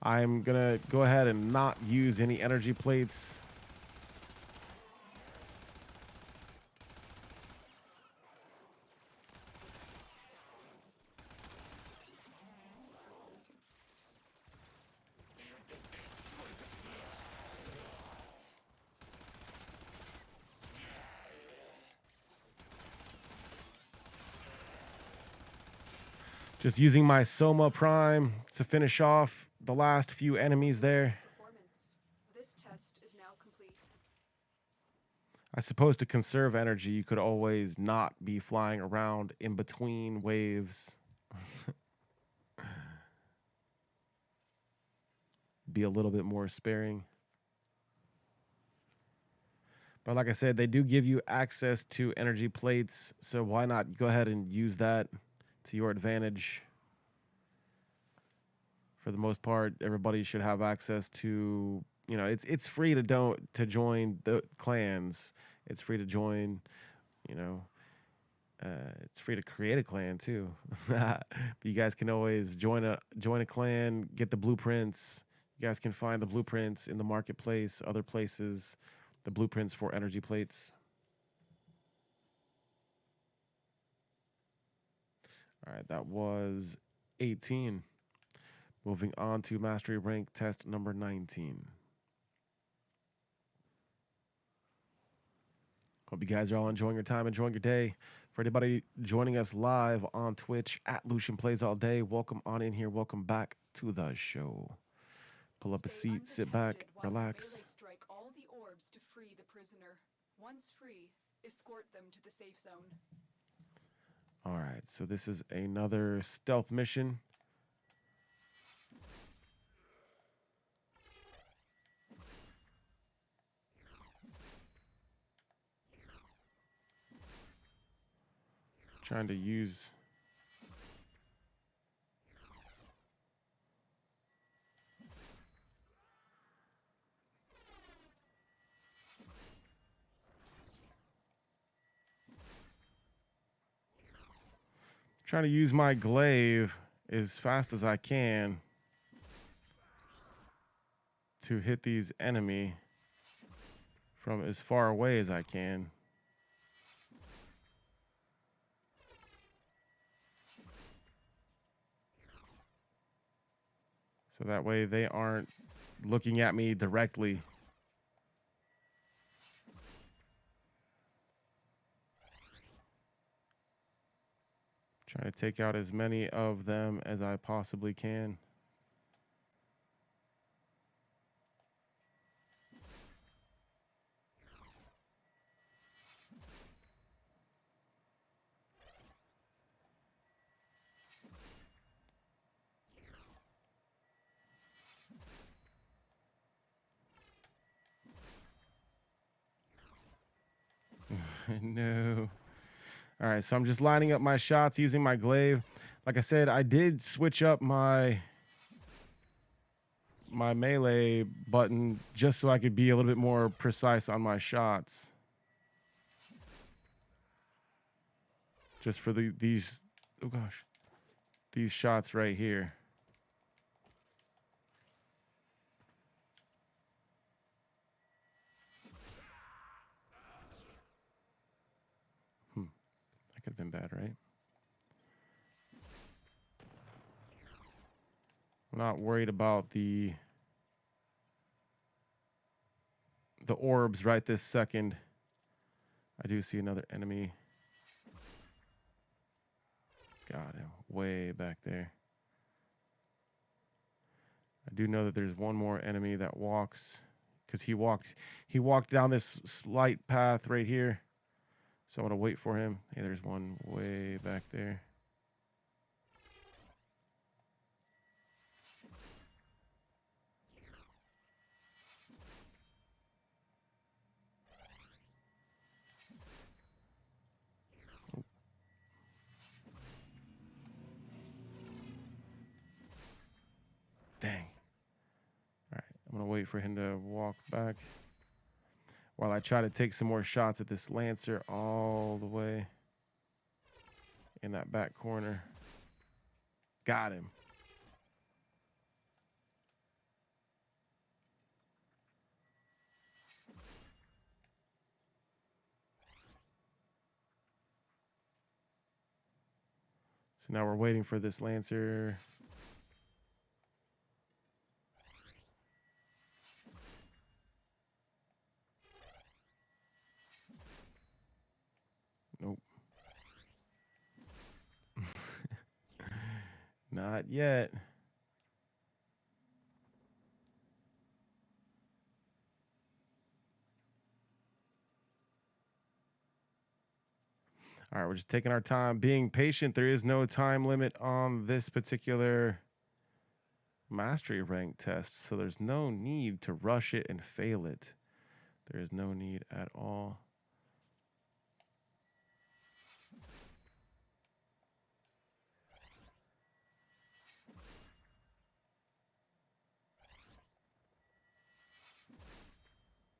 I'm gonna go ahead and not use any energy plates. Just using my Soma Prime to finish off the last few enemies there. This test is now complete. I suppose to conserve energy, you could always not be flying around in between waves. Be a little bit more sparing. But like I said, they do give you access to energy plates, so why not go ahead and use that to your advantage? For the most part, everybody should have access to, it's free to join the clans. It's free to join, it's free to create a clan too. But you guys can always join a clan, get the blueprints. You guys can find the blueprints in the marketplace, other places, the blueprints for energy plates. All right, that was 18. Moving on to mastery rank test number 19. Hope you guys are all enjoying your time, enjoying your day. For anybody joining us live on Twitch at Lucian Plays All Day, welcome on in here. Welcome back to the show. Pull up a seat, sit back, relax. Strike all the orbs to free the prisoner. Once free, escort them to the safe zone. All right, so this is another stealth mission. Trying to use my glaive as fast as I can to hit these enemy from as far away as I can. So that way they aren't looking at me directly. Trying to take out as many of them as I possibly can. No. All right, so I'm just lining up my shots using my glaive. Like I said, I did switch up my melee button just so I could be a little bit more precise on my shots. Just for these, oh gosh, these shots right here. That could have been bad, right? I'm not worried about the orbs right this second. I do see another enemy. Got him way back there. I do know that there's one more enemy that walks, because he walked down this slight path right here. So I want to wait for him. Hey, there's one way back there. Dang. All right, I'm gonna wait for him to walk back while I try to take some more shots at this Lancer all the way in that back corner. Got him. So now we're waiting for this Lancer. Nope. Not yet. All right, we're just taking our time, being patient. There is no time limit on this particular mastery rank test, so there's no need to rush it and fail it. There is no need at all.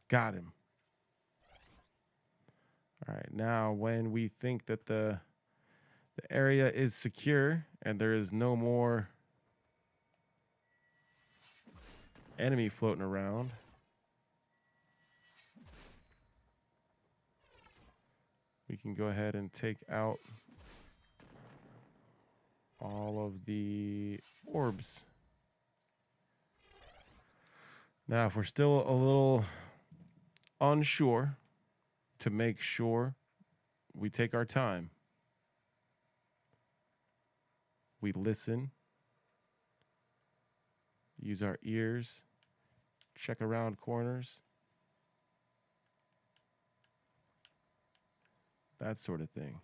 Got him. All right, now when we think that the area is secure and there is no more enemy floating around, we can go ahead and take out all of the orbs. Now, if we're still a little unsure, to make sure we take our time, we listen, use our ears, check around corners, that sort of thing.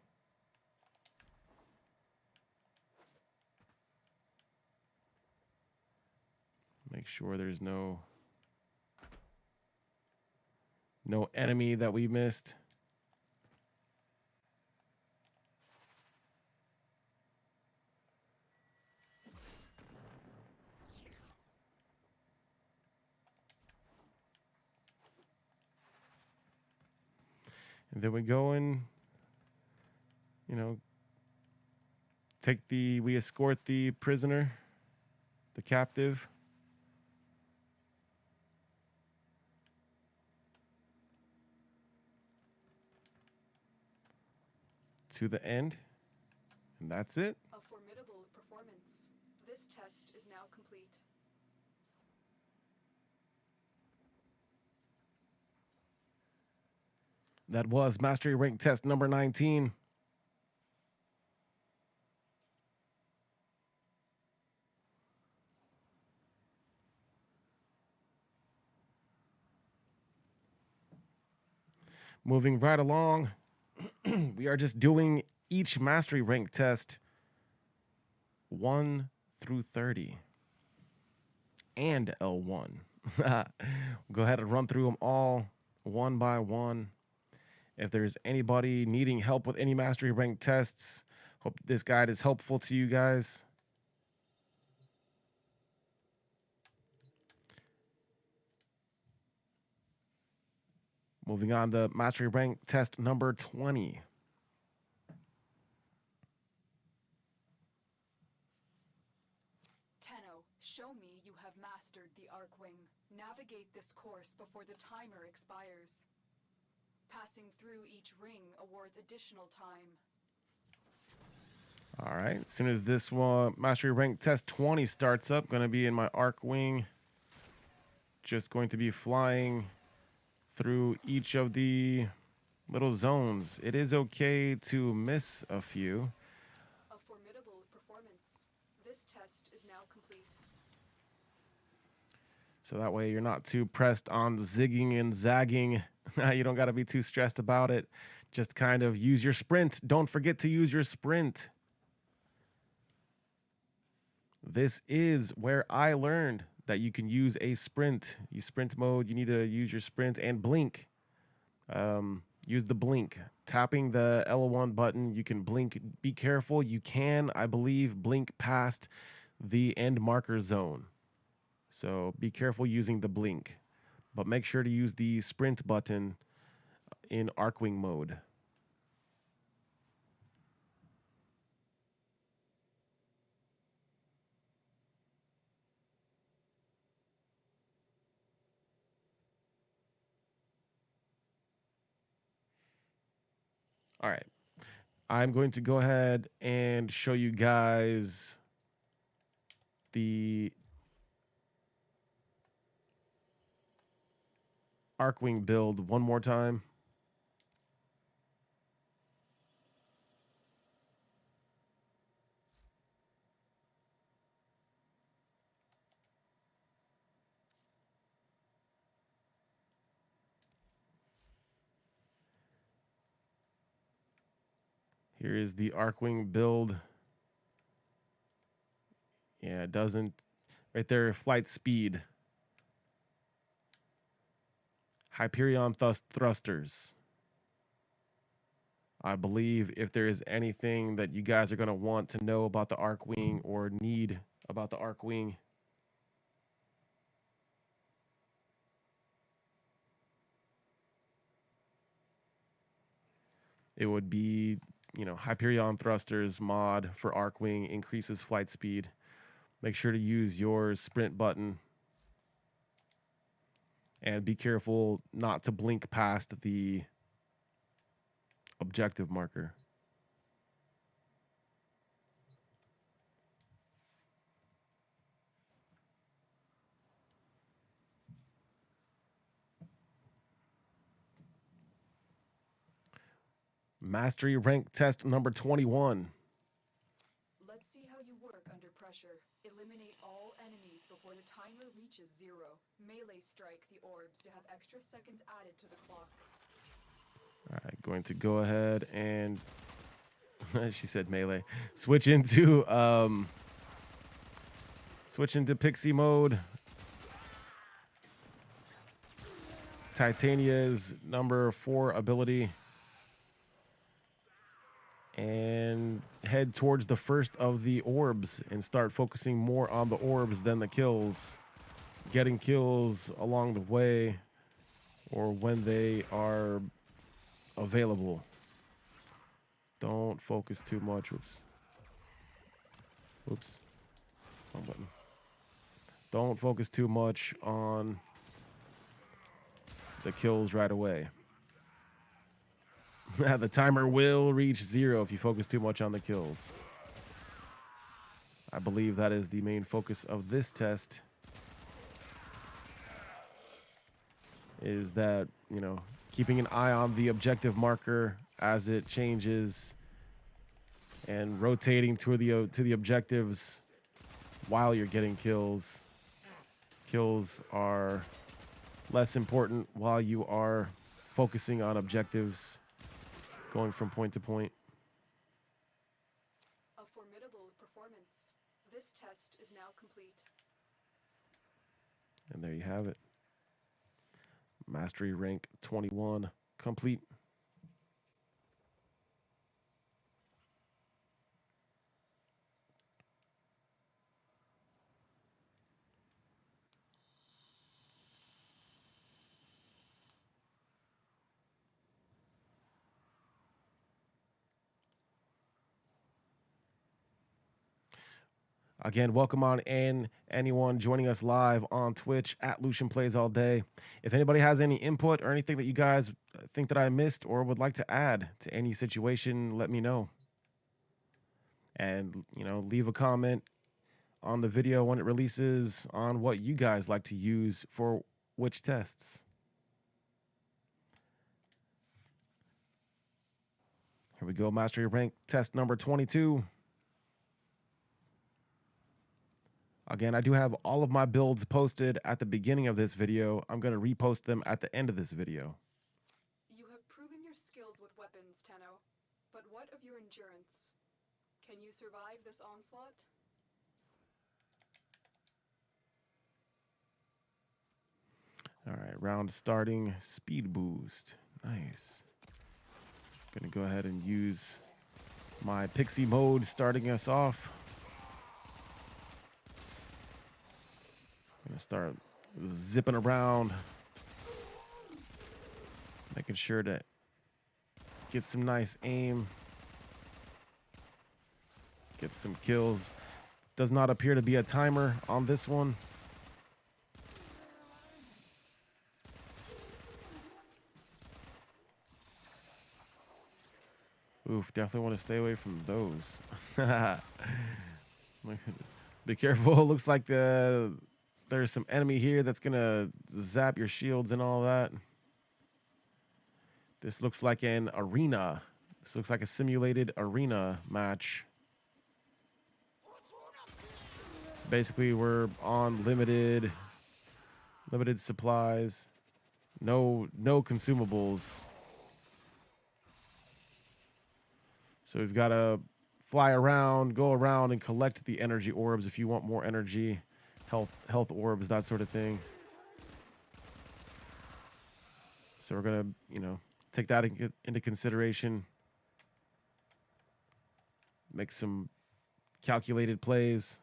Make sure there's no enemy that we missed. And then we go and, we escort the prisoner, the captive, to the end, and that's it. A formidable performance. This test is now complete. That was Mastery Rank Test number 19. Moving right along, we are just doing each Mastery Rank test 1 through 30 and L1. We'll go ahead and run through them all one by one. If there's anybody needing help with any mastery rank tests, hope this guide is helpful to you guys. Moving on to mastery rank test number 20. Tenno, show me you have mastered the Arcwing. Navigate this course before the timer expires. Passing through each ring awards additional time. All right, as soon as this one, mastery rank test 20 starts up, going to be in my Arcwing. Just going to be flying through each of the little zones. It is okay to miss a few. A formidable performance. This test is now complete. So that way you're not too pressed on zigging and zagging. You don't got to be too stressed about it. Just kind of use your sprint. Don't forget to use your sprint. This is where I learned that you can use a sprint. You sprint mode, you need to use your sprint and blink. Use the blink. Tapping the L1 button, you can blink. Be careful. You can, I believe, blink past the end marker zone. So be careful using the blink. But make sure to use the sprint button in Arcwing mode. All right. I'm going to go ahead and show you guys the Arcwing build one more time. Here is the Arcwing build. Yeah, it doesn't. Right there, flight speed. Hyperion thrusters. I believe if there is anything that you guys are going to want to know about the Arcwing or need about the Arcwing, it would be, Hyperion thrusters mod for Arcwing increases flight speed. Make sure to use your sprint button and be careful not to blink past the objective marker. Mastery rank test number 21. Let's see how you work under pressure. Eliminate all enemies before the timer reaches 0. Melee strike the orbs to have extra seconds added to the clock. All right, going to go ahead and she said melee. Switch into pixie mode. Titania's number 4 ability. And head towards the first of the orbs and start focusing more on the orbs than the kills. Getting kills along the way or when they are available. Don't focus too much. Oops. Wrong button. Don't focus too much on the kills right away. The timer will reach 0 if you focus too much on the kills. I believe that is the main focus of this test. Is that, keeping an eye on the objective marker as it changes and rotating to the objectives while you're getting kills. Kills are less important while you are focusing on objectives, going from point to point. A formidable performance. This test is now complete. And there you have it. Mastery rank 21 complete. Again, welcome on in anyone joining us live on Twitch at Lucian Plays All Day. If anybody has any input or anything that you guys think that I missed or would like to add to any situation, let me know. And, leave a comment on the video when it releases on what you guys like to use for which tests. Here we go, Mastery Rank test number 22. Again, I do have all of my builds posted at the beginning of this video. I'm going to repost them at the end of this video. You have proven your skills with weapons, Tenno. But what of your endurance? Can you survive this onslaught? All right, round starting, speed boost. Nice. Gonna go ahead and use my pixie mode starting us off. Gonna start zipping around, making sure to get some nice aim, get some kills. Does not appear to be a timer on this one. Oof, definitely want to stay away from those. Be careful. Looks like there's some enemy here that's gonna zap your shields and all that. This looks like an arena. This looks like a simulated arena match. So basically we're on limited supplies. No consumables. So we've got to fly around, go around, and collect the energy orbs if you want more energy, health orbs, that sort of thing. So we're gonna, take that into consideration. Make some calculated plays.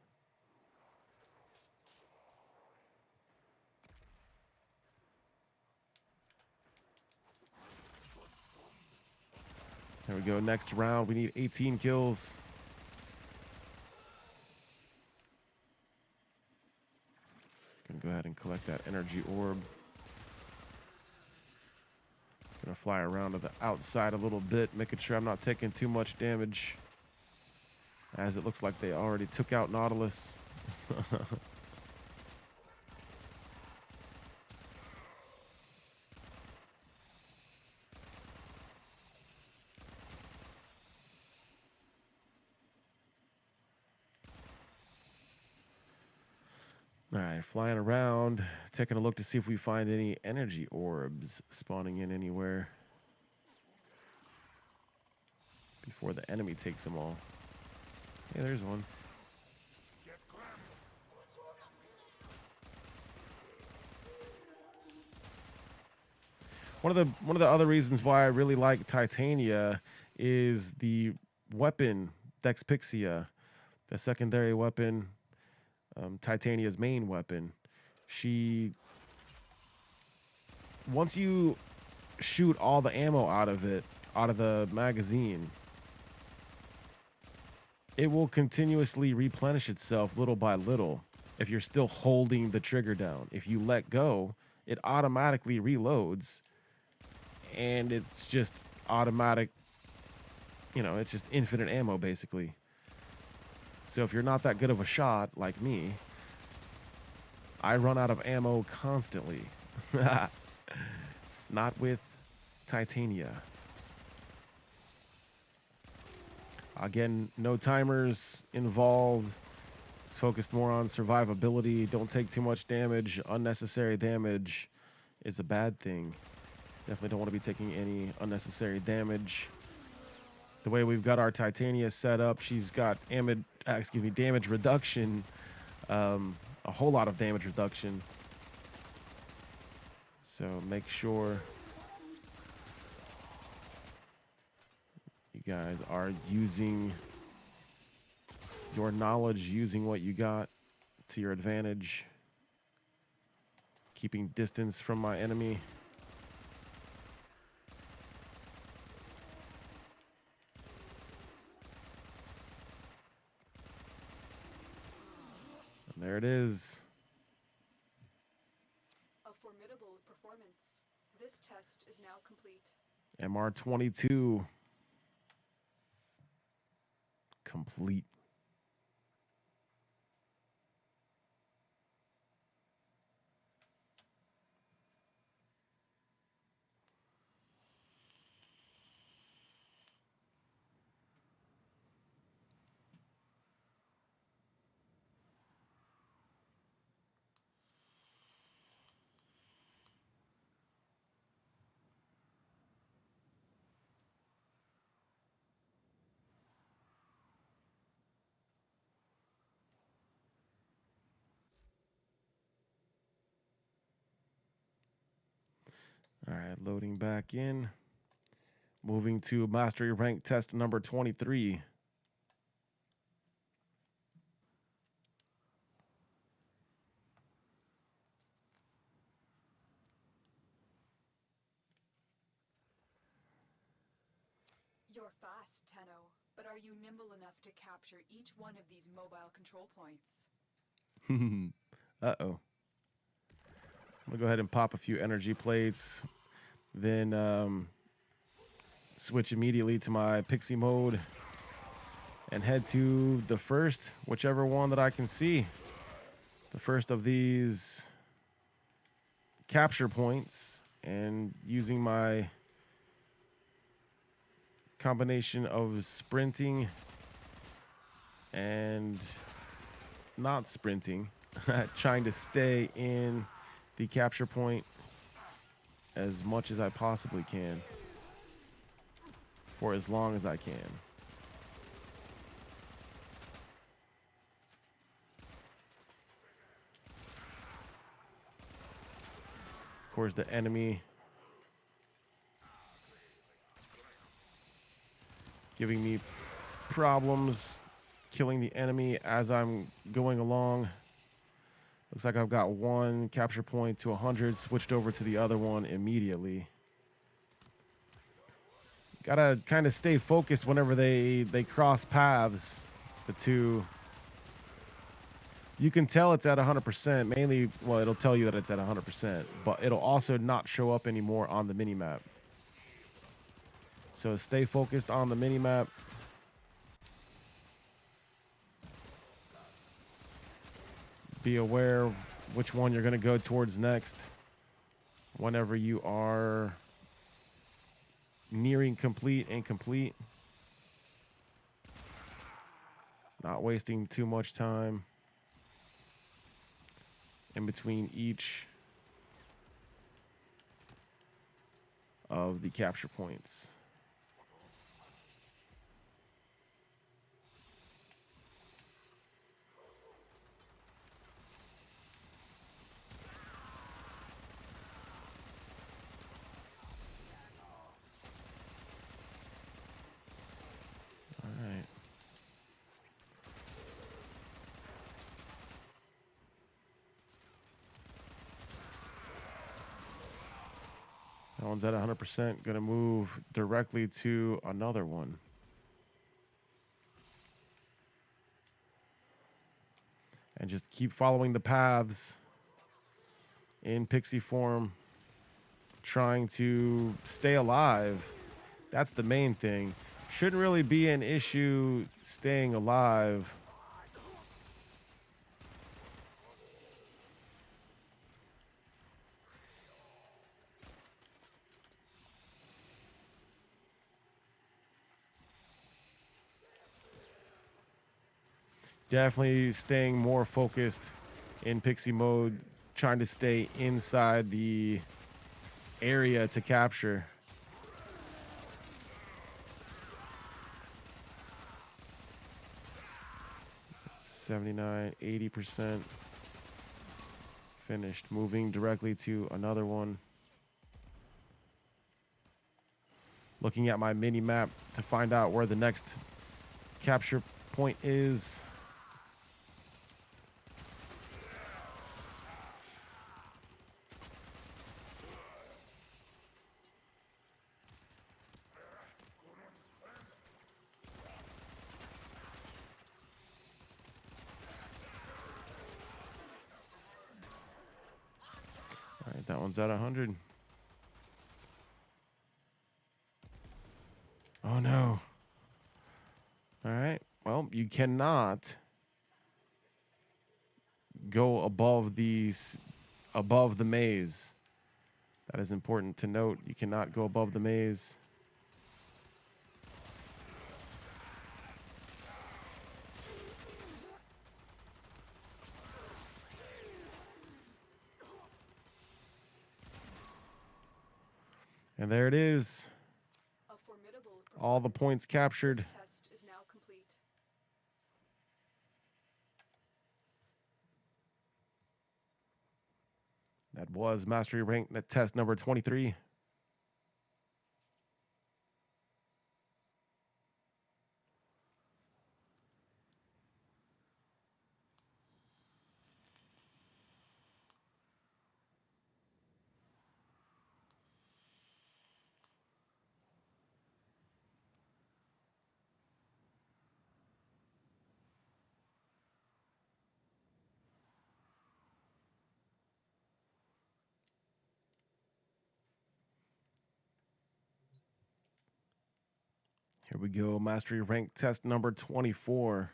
There we go. Next round, we need 18 kills. Gonna go ahead and collect that energy orb. Gonna fly around to the outside a little bit, making sure I'm not taking too much damage, as it looks like they already took out Nautilus. All right, flying around, taking a look to see if we find any energy orbs spawning in anywhere before the enemy takes them all. Hey, there's one. One of the other reasons why I really like Titania is the weapon, Dexpixia, the secondary weapon. Titania's main weapon. Once you shoot all the ammo out of the magazine, it will continuously replenish itself little by little if you're still holding the trigger down. If you let go, it automatically reloads, and it's just automatic, it's just infinite ammo basically. So if you're not that good of a shot like me, I run out of ammo constantly. Not with Titania. Again, no timers involved. It's focused more on survivability. Don't take too much damage. Unnecessary damage is a bad thing. Definitely don't want to be taking any unnecessary damage. The way we've got our Titania set up, she's got damage reduction, a whole lot of damage reduction. So make sure you guys are using your knowledge, using what you got to your advantage, keeping distance from my enemy. There it is. A formidable performance. This test is now complete. MR22 complete. All right, loading back in. Moving to mastery rank test number 23. You're fast, Tenno, but are you nimble enough to capture each one of these mobile control points? Uh-oh. I'm going to go ahead and pop a few energy plates. Then switch immediately to my pixie mode. And head to the first, whichever one that I can see. The first of these capture points. And using my combination of sprinting and not sprinting, trying to stay in the capture point as much as I possibly can for as long as I can. Of course, the enemy giving me problems, killing the enemy as I'm going along. Looks like I've got one capture point to 100, switched over to the other one immediately. Gotta kind of stay focused whenever they cross paths, the two. You can tell it's at 100%, mainly, well, it'll tell you that it's at 100%, but it'll also not show up anymore on the minimap. So stay focused on the minimap. Be aware which one you're going to go towards next whenever you are nearing complete and complete. Not wasting too much time in between each of the capture points. All right. That one's at 100%. Gonna move directly to another one. And just keep following the paths in pixie form, trying to stay alive. That's the main thing. Shouldn't really be an issue staying alive. Definitely staying more focused in pixie mode, trying to stay inside the area to capture. $79, 80% finished. Moving directly to another one. Looking at my mini map to find out where the next capture point is. That one's at 100. Oh no. All right. Well, you cannot go above the maze. That is important to note. You cannot go above the maze. And there it is. A formidable All the points captured. This test is now complete. That was Mastery Rank test number 23. Here we go. Mastery Rank test number 24.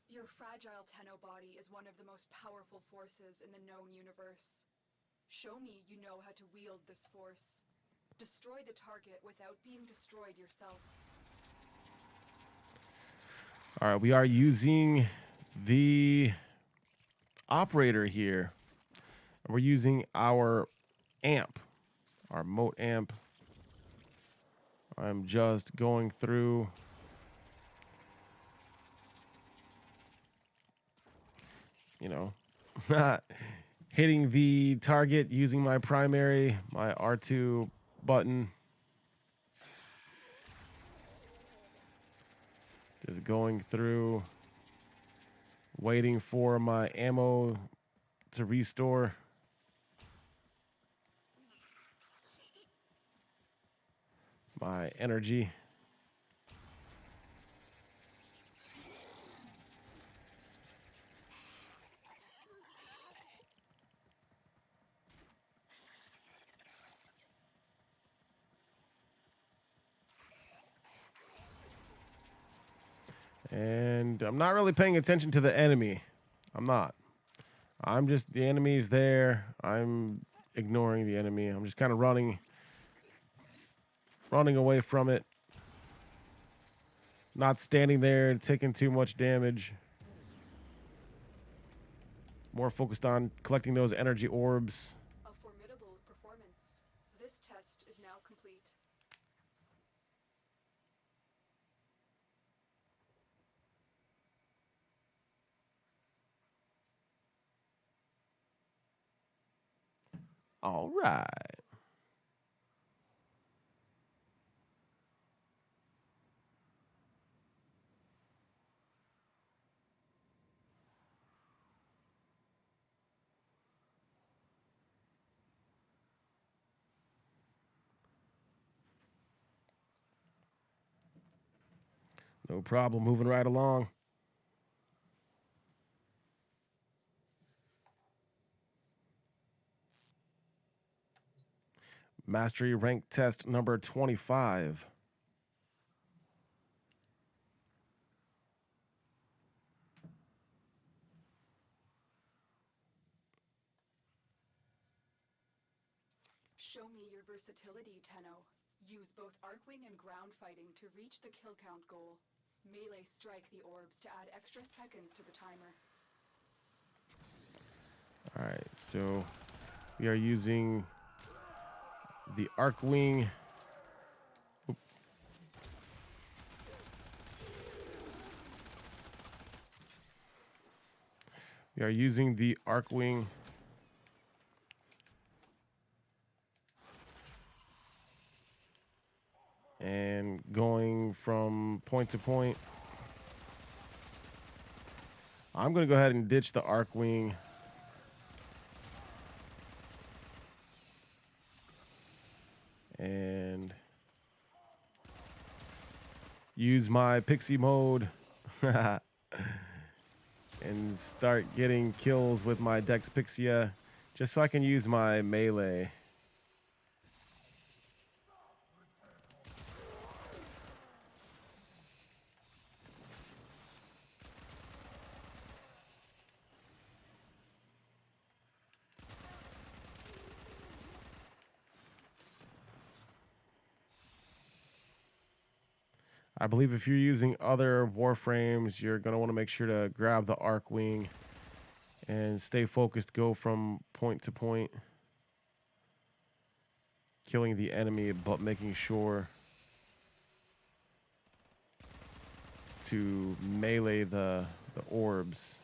Your fragile Tenno body is one of the most powerful forces in the known universe. Show me you know how to wield this force. Destroy the target without being destroyed yourself. All right, we are using the operator here. We're using our amp, our moat amp. I'm just going through. You know, hitting the target using my primary, my R2 button. Just going through, waiting for my ammo to restore. My energy. And I'm not really paying attention to the enemy. I'm not. I'm just, the enemy's there. I'm ignoring the enemy. I'm just kind of running away from it. Not standing there taking too much damage. More focused on collecting those energy orbs. A formidable performance. This test is now complete. All right. No problem. Moving right along. Mastery rank test number 25. Show me your versatility, Tenno. Use both Arcwing and ground fighting to reach the kill count goal. Melee strike the orbs to add extra seconds to the timer. All right, so we are using the Arcwing. We are using the Arcwing. And going from point to point. I'm going to go ahead and ditch the Arcwing. And use my pixie mode. and start getting kills with my Dex Pixia just so I can use my melee. I believe if you're using other Warframes, you're going to want to make sure to grab the Arc Wing and stay focused, go from point to point, killing the enemy, but making sure to melee the orbs.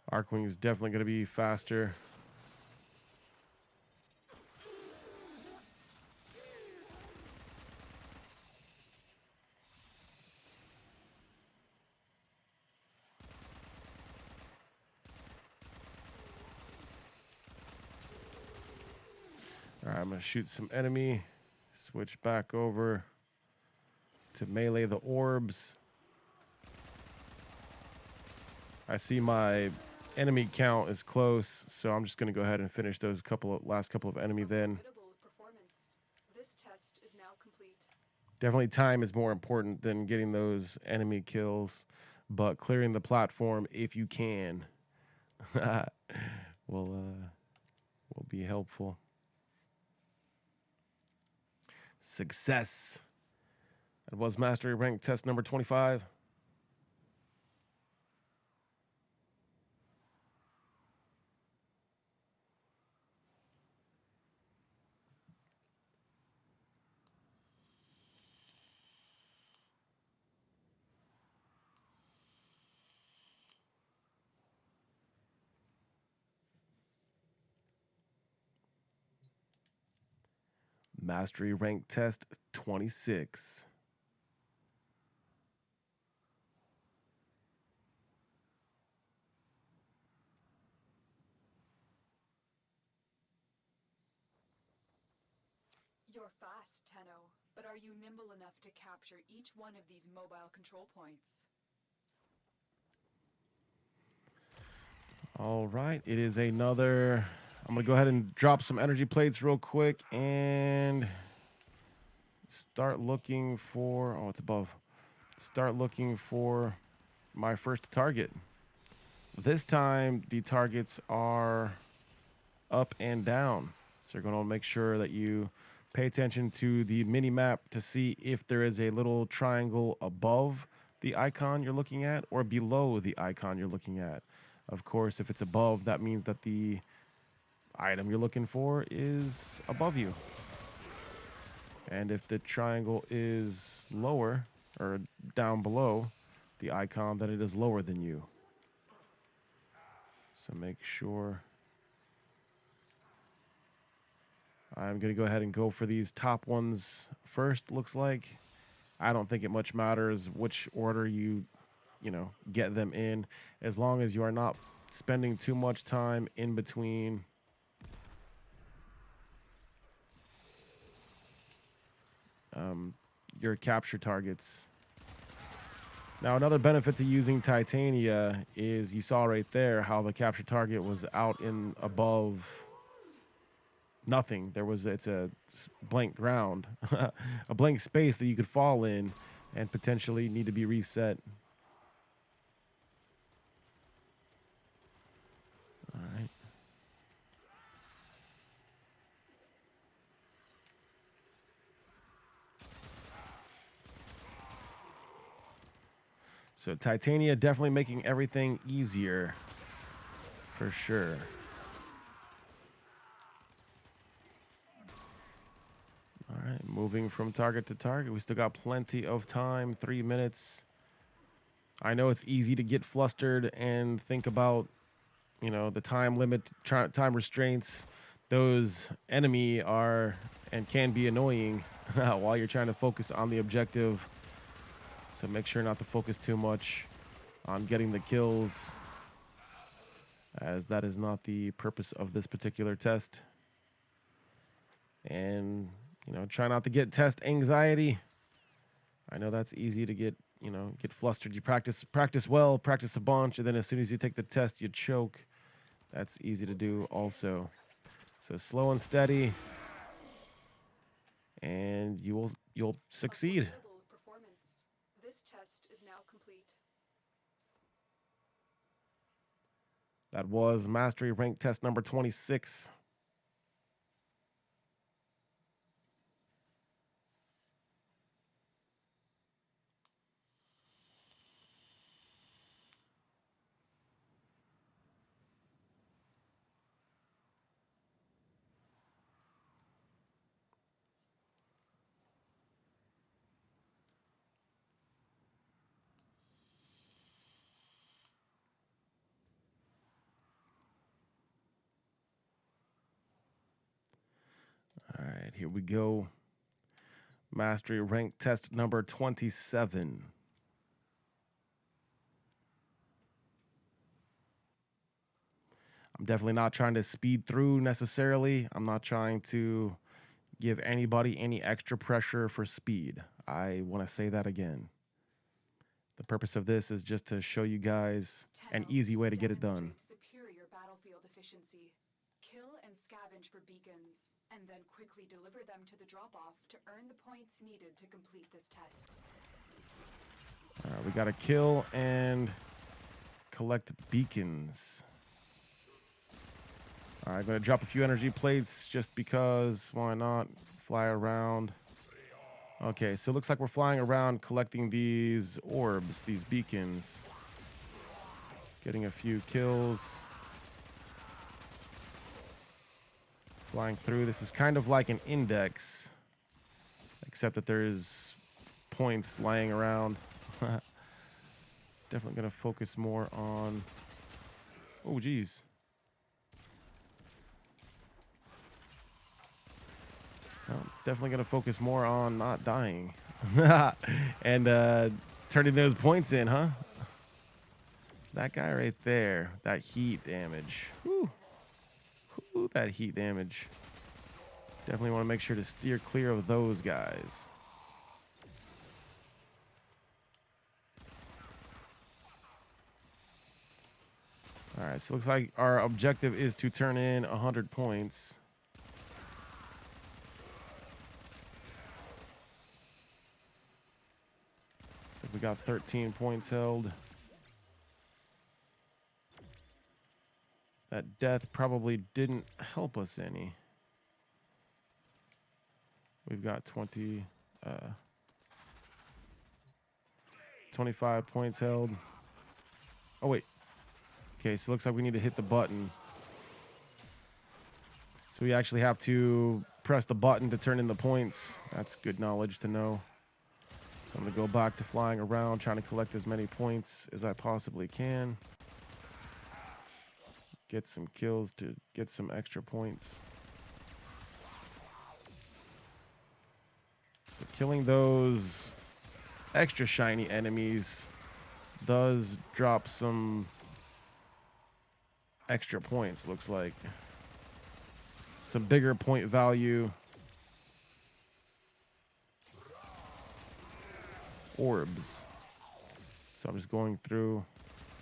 Arcwing is definitely going to be faster. All right, I'm going to shoot some enemy, switch back over to melee the orbs. I see my enemy count is close, so I'm just going to go ahead and finish those last couple of enemy then. This test is now complete. Definitely time is more important than getting those enemy kills, but clearing the platform if you can will be helpful. Success. That was Mastery Rank test number 25. Mastery Rank test 26. You're fast, Tenno, but are you nimble enough to capture each one of these mobile control points? All right, it is another. I'm going to go ahead and drop some energy plates real quick and start looking for. Oh, it's above. Start looking for my first target. This time, the targets are up and down. So you're going to make sure that you pay attention to the mini map to see if there is a little triangle above the icon you're looking at or below the icon you're looking at. Of course, if it's above, that means that the item you're looking for is above you. And if the triangle is lower or down below the icon, then it is lower than you. So make sure. I'm going to go ahead and go for these top ones first, looks like. I don't think it much matters which order you get them in, as long as you are not spending too much time in between your capture targets. Now, another benefit to using Titania is you saw right there how the capture target was out in above nothing. It's a blank ground, a blank space that you could fall in and potentially need to be reset. All right. So Titania definitely making everything easier, for sure. All right, moving from target to target. We still got plenty of time, 3 minutes. I know it's easy to get flustered and think about, the time limit, time restraints. Those enemy are and can be annoying while you're trying to focus on the objective. So make sure not to focus too much on getting the kills, as that is not the purpose of this particular test. And, you know, try not to get test anxiety. I know that's easy to get, you know, get flustered. You practice well, practice a bunch, and then as soon as you take the test, you choke. That's easy to do also. So slow and steady, and you'll succeed. Formidable performance. This test is now complete. That was Mastery Rank Test number 26. All right, here we go. Mastery Rank Test number 27. I'm definitely not trying to speed through necessarily. I'm not trying to give anybody any extra pressure for speed. I want to say that again. The purpose of this is just to show you guys an easy way to get it done. Superior battlefield efficiency. Kill and scavenge for beacons, and then quickly deliver them to the drop-off to earn the points needed to complete this test. All right, we got to kill and collect beacons. All right, I'm going to drop a few energy plates just because, why not? Fly around. Okay, so it looks like we're flying around collecting these orbs, these beacons. Getting a few kills. Flying through. This is kind of like an index, except that there's points lying around. Definitely going to focus more on... Oh, geez. No, definitely going to focus more on not dying. And turning those points in, huh? That guy right there. That heat damage. Whew. Whew, that heat damage. Definitely want to make sure to steer clear of those guys. All right, so it looks like our objective is to turn in 100 points. So we got 13 points held. That death probably didn't help us any. We've got 25 points held. Oh, wait. Okay, so it looks like we need to hit the button. So we actually have to press the button to turn in the points. That's good knowledge to know. So I'm going to go back to flying around, trying to collect as many points as I possibly can. Get some kills to get some extra points. So killing those extra shiny enemies does drop some extra points, looks like. Some bigger point value orbs. So I'm just going through.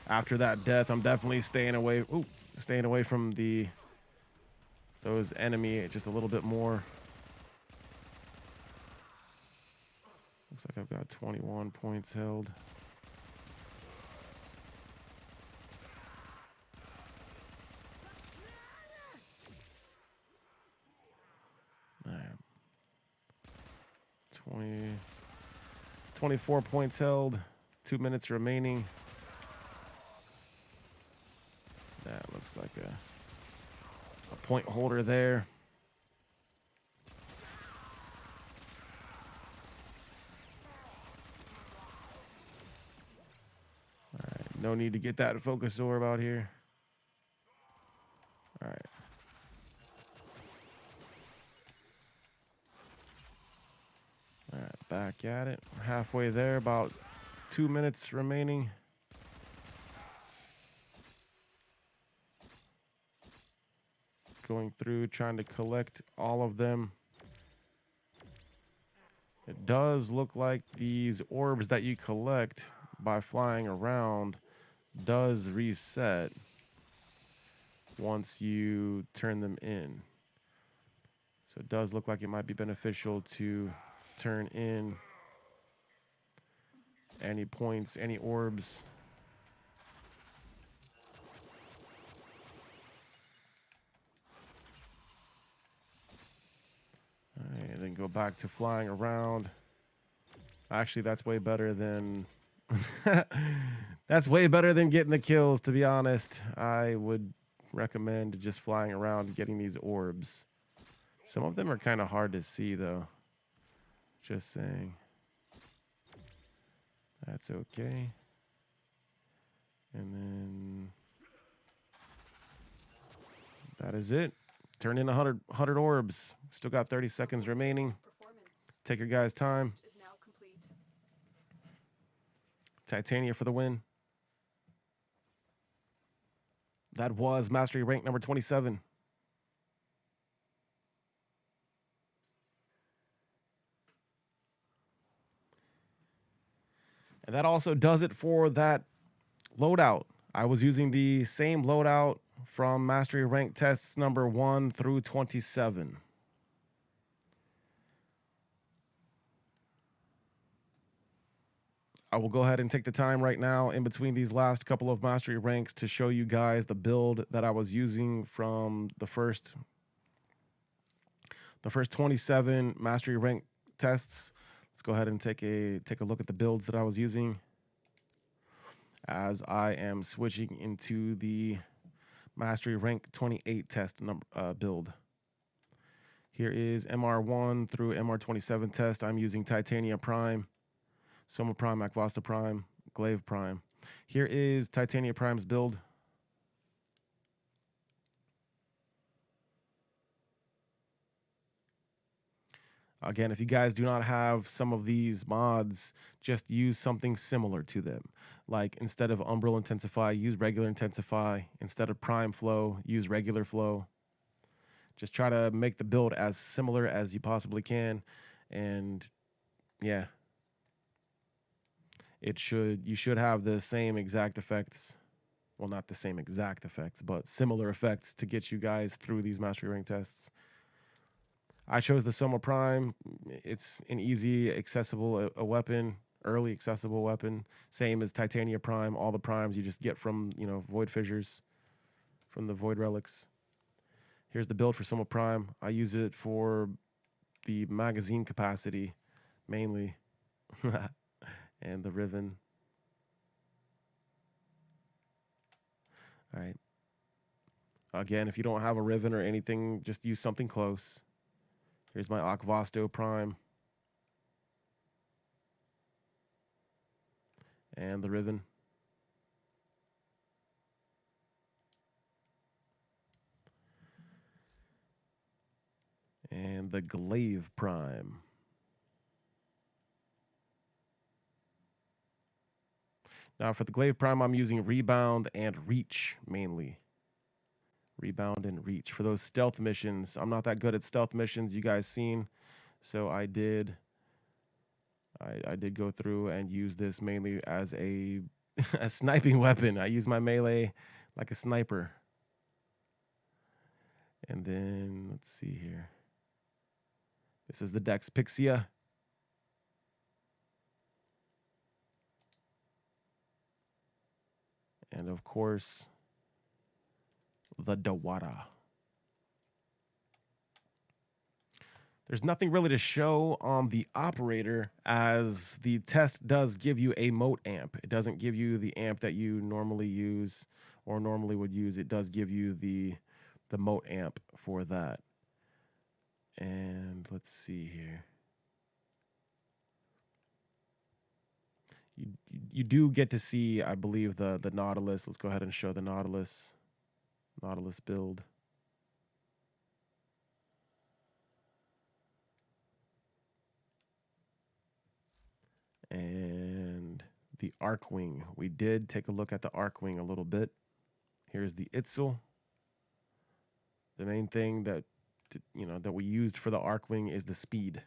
After that death, I'm definitely staying away. Ooh, staying away from those enemy just a little bit more. Looks like I've got 21 points held. All right. 24 points held. 2 minutes remaining. That looks like a point holder there. All right, no need to get that focus orb out here. All right. All right, back at it. We're halfway there, about 2 minutes remaining. Going through, trying to collect all of them. It does look like these orbs that you collect by flying around does reset once you turn them in. So it does look like it might be beneficial to turn in any points, any orbs. All right, and then go back to flying around. Actually, that's way better than that's way better than getting the kills, to be honest. I would recommend just flying around and getting these orbs. Some of them are kind of hard to see though. Just saying. That's okay. And then that is it. Turn in 100 orbs. Still got 30 seconds remaining. Take your guys' time. Is now complete. Titania for the win. That was Mastery rank number 27. And that also does it for that loadout. I was using the same loadout from Mastery rank tests number 1 through 27. I will go ahead and take the time right now in between these last couple of Mastery ranks to show you guys the build that I was using from the first 27 Mastery rank tests. Let's go ahead and take a look at the builds that I was using as I am switching into the Mastery rank 28 test build. Here is MR1 through MR27 test. I'm using Titania Prime, Soma Prime, Akvasta Prime, Glaive Prime. Here is Titania Prime's build. Again, if you guys do not have some of these mods, just use something similar to them. Like instead of Umbral Intensify, use regular Intensify. Instead of Prime Flow, use regular Flow. Just try to make the build as similar as you possibly can. And yeah, you should have the same exact effects. Well, not the same exact effects, but similar effects to get you guys through these Mastery Rank tests. I chose the Soma Prime. It's an easy, accessible a weapon, early accessible weapon. Same as Titania Prime. All the primes you just get from, Void Fissures, from the Void Relics. Here's the build for Soma Prime. I use it for the magazine capacity, mainly, and the Riven. All right. Again, if you don't have a Riven or anything, just use something close. Here's my Akvasto Prime. And the Riven. And the Glaive Prime. Now for the Glaive Prime, I'm using Rebound and Reach mainly. Rebound and Reach. For those stealth missions, I'm not that good at stealth missions, you guys seen. So I did go through and use this mainly as a sniping weapon. I use my melee like a sniper. And then let's see here. This is the Dex Pixia. And of course, the Dawada. There's nothing really to show on the operator, as the test does give you a moat amp. It doesn't give you the amp that you normally use or normally would use. It does give you the moat amp for that. And let's see here. You do get to see, I believe, the Nautilus. Let's go ahead and show the Nautilus build. And the Arcwing. We did take a look at the Arcwing a little bit. Here's the Itzel. The main thing that we used for the Arcwing is the speed.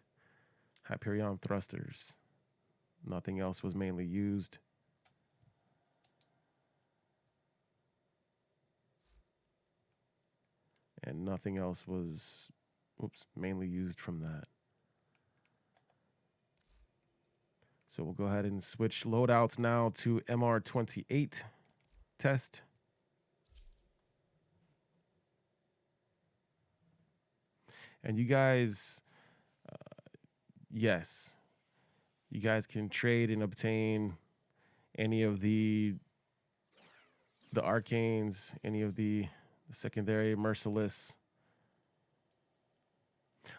Hyperion thrusters. Nothing else was mainly used. And nothing else was, mainly used from that. So we'll go ahead and switch loadouts now to MR28 test. And you guys, yes, you guys can trade and obtain any of the arcanes, any of the secondary merciless.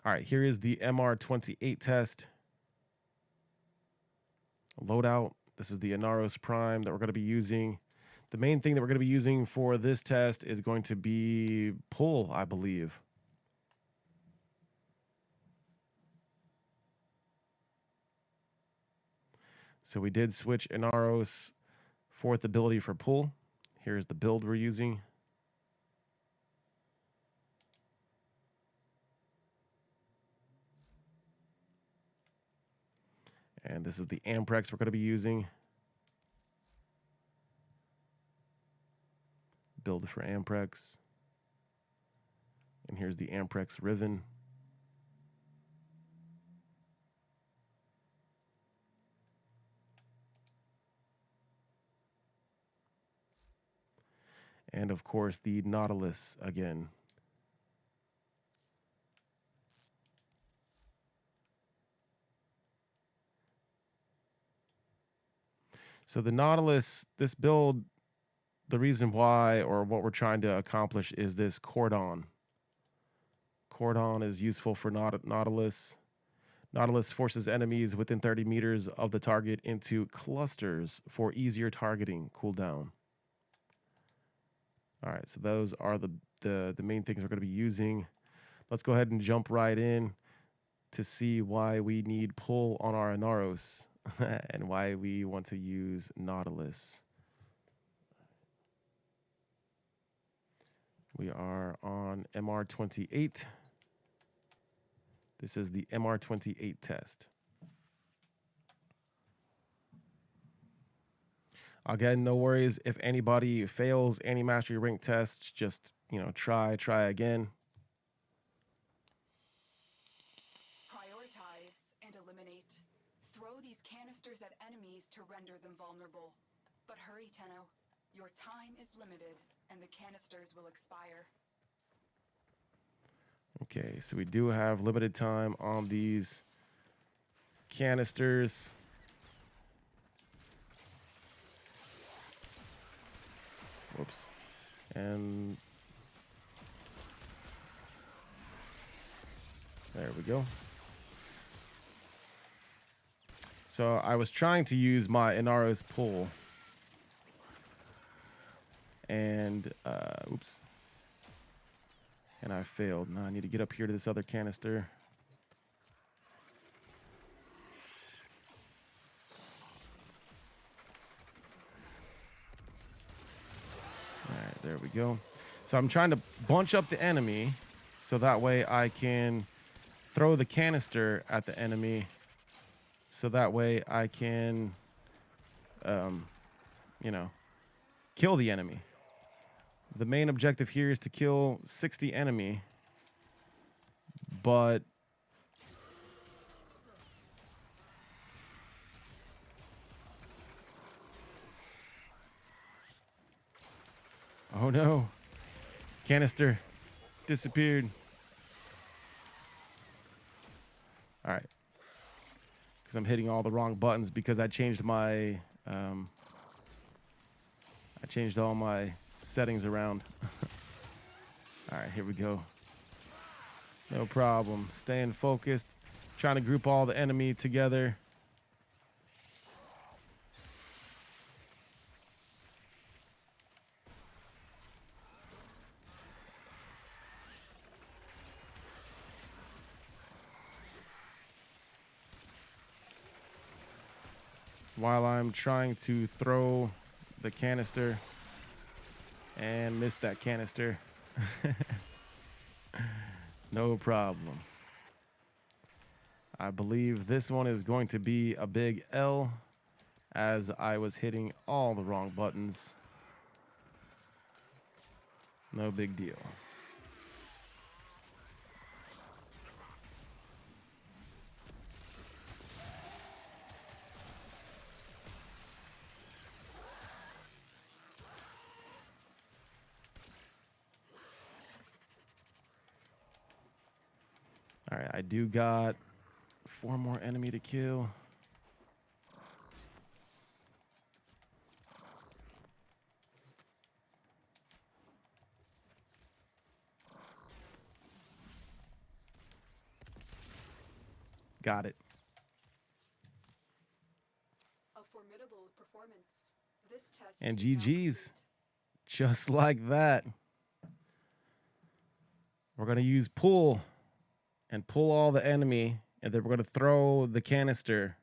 All right, here is the MR28 test. Loadout. This is the Inaros Prime that we're going to be using. The main thing that we're going to be using for this test is going to be pull, I believe. So we did switch Inaros' fourth ability for pull. Here's the build we're using. And this is the Amprex we're going to be using. Build for Amprex. And here's the Amprex Riven. And of course, the Nautilus again. So the Nautilus, this build, the reason why, or what we're trying to accomplish, is this Cordon. Cordon is useful for Nautilus. Nautilus forces enemies within 30 meters of the target into clusters for easier targeting cooldown. All right, so those are the main things we're going to be using. Let's go ahead and jump right in to see why we need pull on our Inaros and why we want to use Nautilus. We are on MR28. This is the MR28 test. Again, no worries if anybody fails any mastery rank tests. Just, try again. Prioritize and eliminate. Throw these canisters at enemies to render them vulnerable. But hurry, Tenno. Your time is limited, and the canisters will expire. Okay, so we do have limited time on these canisters. Whoops. And there we go. So I was trying to use my Inaros pull. And, oops. And I failed. Now I need to get up here to this other canister. All right, there we go. So I'm trying to bunch up the enemy so that way I can throw the canister at the enemy. So that way I can, kill the enemy. The main objective here is to kill 60 enemy, but oh no, canister disappeared. All right, because I'm hitting all the wrong buttons because I changed my, I changed all my settings around. All right, here we go. No problem. Staying focused. Trying to group all the enemy together. While I'm trying to throw the canister and miss that canister. No problem. I believe this one is going to be a big L, as I was hitting all the wrong buttons. No big deal. All right, I do got 4 more enemy to kill. Got it. A formidable performance. This test And is now GG's. complete. Just like that. We're going to use pull and pull all the enemy, and then we're going to throw the canister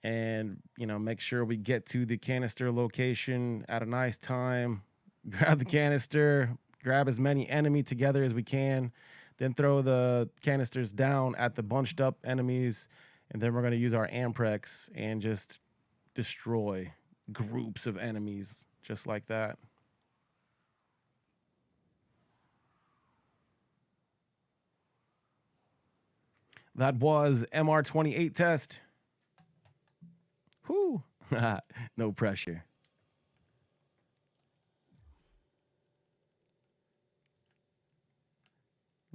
and, you know, make sure we get to the canister location at a nice time. Grab the canister, grab as many enemy together as we can, then throw the canisters down at the bunched up enemies, and then we're going to use our Amprex and just destroy groups of enemies just like that. That was MR28 test. Whew. No pressure.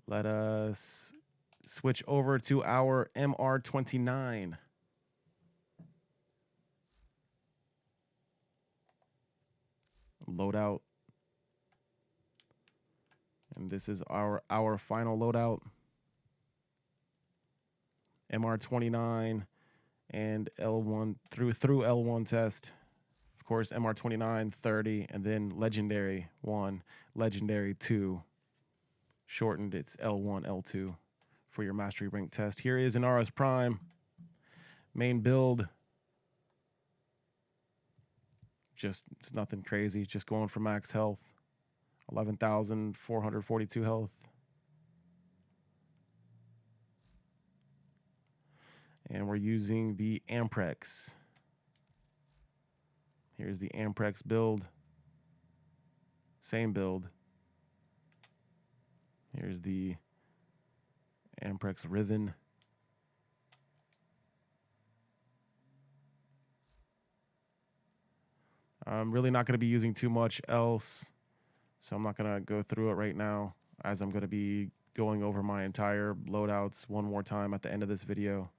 Let us switch over to our MR29. Loadout. And this is our final loadout. MR29 and L1 through L1 test. Of course, MR29, 30, and then Legendary 1, Legendary 2. Shortened, it's L1, L2 for your Mastery Rank test. Here is an RS Prime. Main build. Just, it's nothing crazy. Just going for max health. 11,442 health. And we're using the Amprex. Here's the Amprex build. Same build. Here's the Amprex Riven. I'm really not going to be using too much else, so I'm not going to go through it right now, as I'm going to be going over my entire loadouts one more time at the end of this video.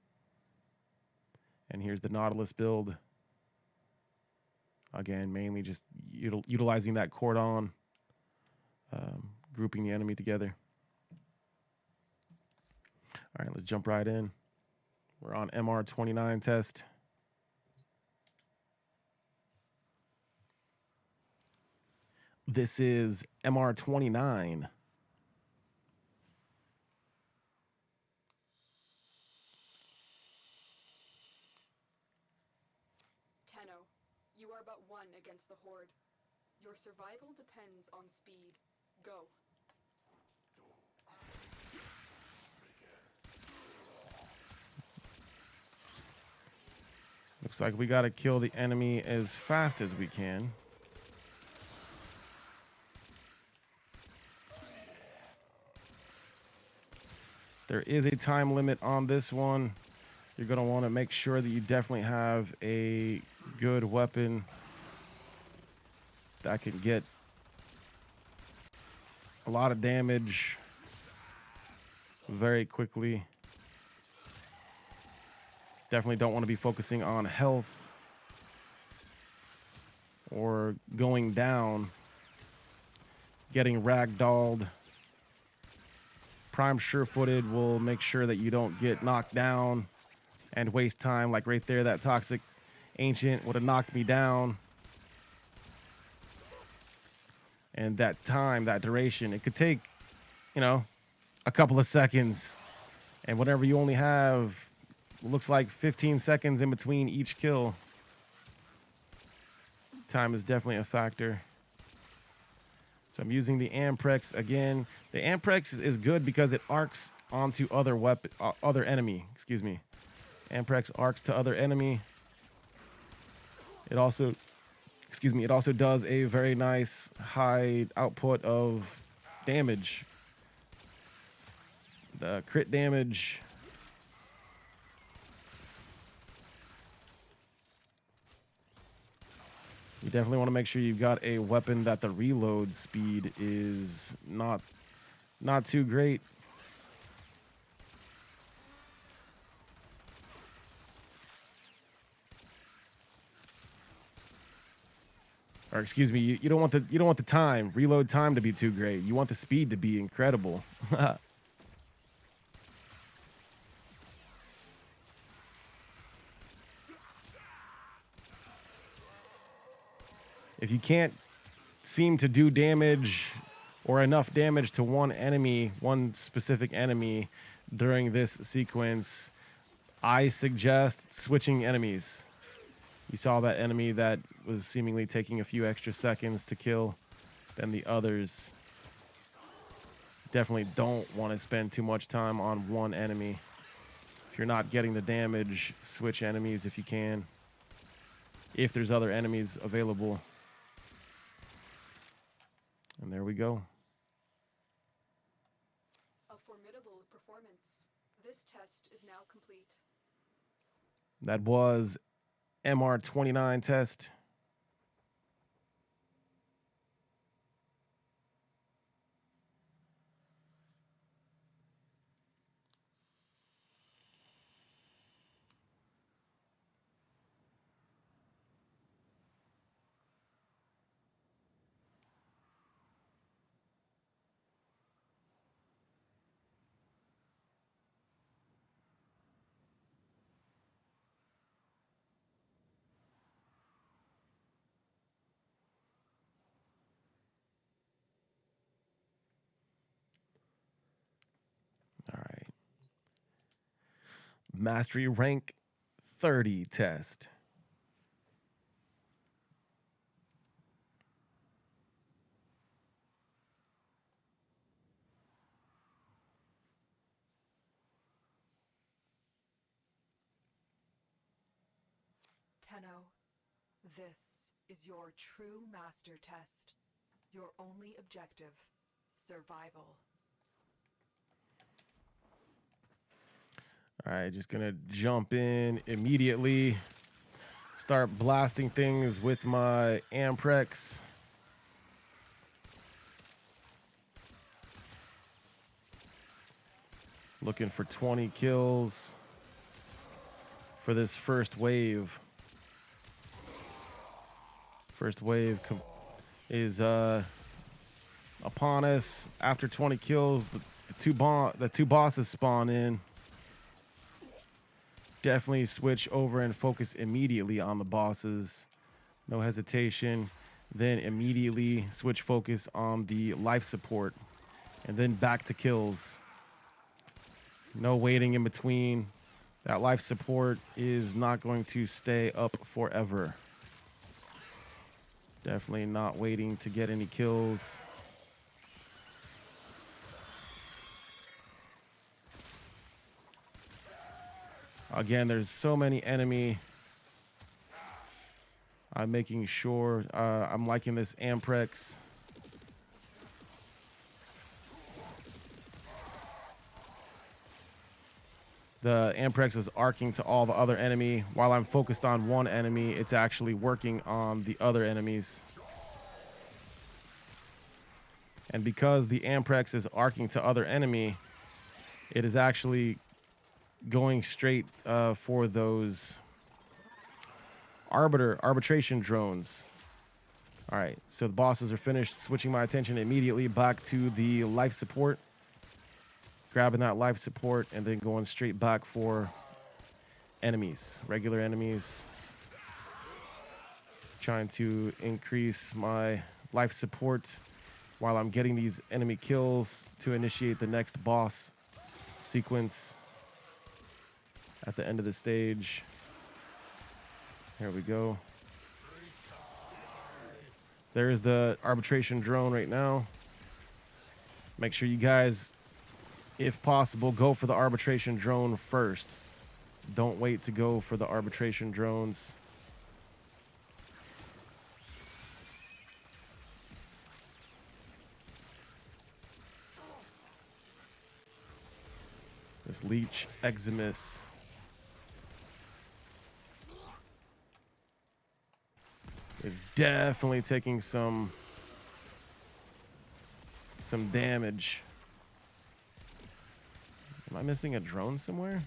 And here's the Nautilus build. Again, mainly just utilizing that cordon, grouping the enemy together. All right, let's jump right in. We're on MR29 test. This is MR29. Tenno, you are but one against the Horde. Your survival depends on speed. Go. Looks like we got to kill the enemy as fast as we can. There is a time limit on this one. You're going to want to make sure that you definitely have a good weapon that can get a lot of damage very quickly. Definitely don't want to be focusing on health or going down, getting ragdolled. Prime sure-footed will make sure that you don't get knocked down and waste time. Like right there, that toxic ancient would have knocked me down. And that time, that duration, it could take, you know, a couple of seconds. And whenever you only have, looks like 15 seconds in between each kill, time is definitely a factor. So I'm using the Amprex again. The Amprex is good because it arcs onto other enemy. Excuse me. Amprex arcs to other enemy. It also, excuse me, it also does a very nice high output of damage. The crit damage. You definitely want to make sure you've got a weapon that the reload speed is not too great. Or excuse me, you don't want the reload time to be too great. You want the speed to be incredible. If you can't seem to do damage or enough damage to one specific enemy during this sequence, I suggest switching enemies. You saw that enemy that was seemingly taking a few extra seconds to kill than the others. Definitely don't want to spend too much time on one enemy. If you're not getting the damage, switch enemies if you can. If there's other enemies available. And there we go. A formidable performance. This test is now complete. That was MR29 test. All right. Mastery rank 30 test. Tenno, this is your true master test. Your only objective, survival. All right, just gonna jump in immediately. Start blasting things with my Amprex. Looking for 20 kills for this first wave. First wave is upon us. After 20 kills, the two bosses spawn in. Definitely switch over and focus immediately on the bosses. No hesitation. Then immediately switch focus on the life support. And then back to kills. No waiting in between. That life support is not going to stay up forever. Definitely not waiting to get any kills. Again, there's so many enemy. I'm making sure I'm liking this Amprex. The Amprex is arcing to all the other enemy. While I'm focused on one enemy, it's actually working on the other enemies. And because the Amprex is arcing to other enemy, it is actually going straight for those arbitration drones. All right, so the bosses are finished. Switching my attention immediately back to the life support. Grabbing that life support and then going straight back for enemies, regular enemies. Trying to increase my life support while I'm getting these enemy kills to initiate the next boss sequence at the end of the stage. Here we go. There is the arbitration drone right now. Make sure you guys if possible, go for the arbitration drone first. Don't wait to go for the arbitration drones. This Leech Eximus is definitely taking some damage. Am I missing a drone somewhere?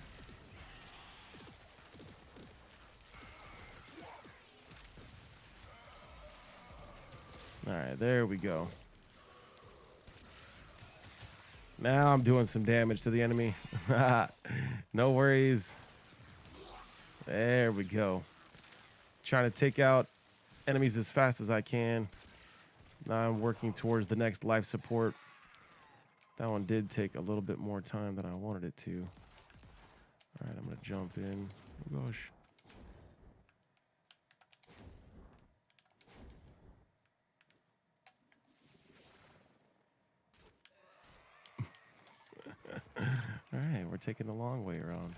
All right, there we go. Now I'm doing some damage to the enemy. No worries. There we go. Trying to take out enemies as fast as I can. Now I'm working towards the next life support. That one did take a little bit more time than I wanted it to. All right, I'm going to jump in. Oh, gosh. All right, we're taking the long way around.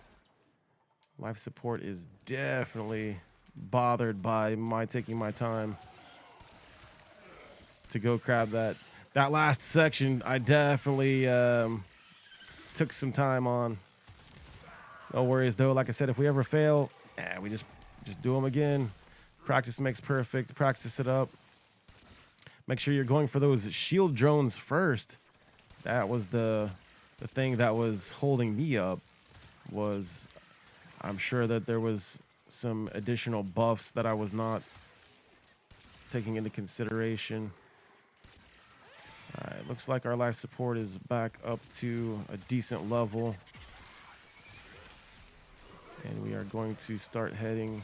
Life support is definitely bothered by my taking my time to go grab that. That last section, I definitely took some time on. No worries, though. Like I said, if we ever fail, we just do them again. Practice makes perfect. Practice it up. Make sure you're going for those shield drones first. That was the thing that was holding me up. Was I'm sure that there was some additional buffs that I was not taking into consideration. All right, looks like our life support is back up to a decent level. And we are going to start heading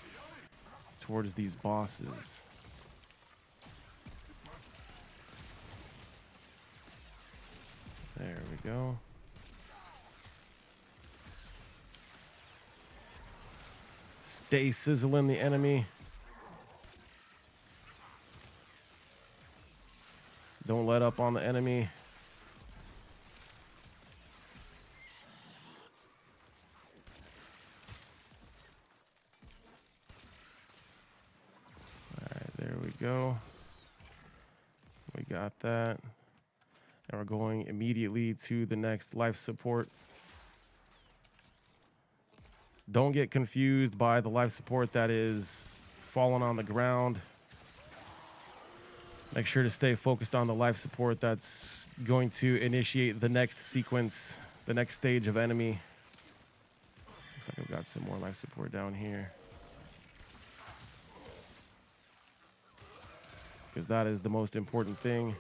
towards these bosses. There we go. Stay sizzling the enemy. Don't let up on the enemy. All right, there we go. We got that. And we're going immediately to the next life support. Don't get confused by the life support that is falling on the ground. Make sure to stay focused on the life support that's going to initiate the next sequence, the next stage of enemy. Looks like I've got some more life support down here. Because that is the most important thing.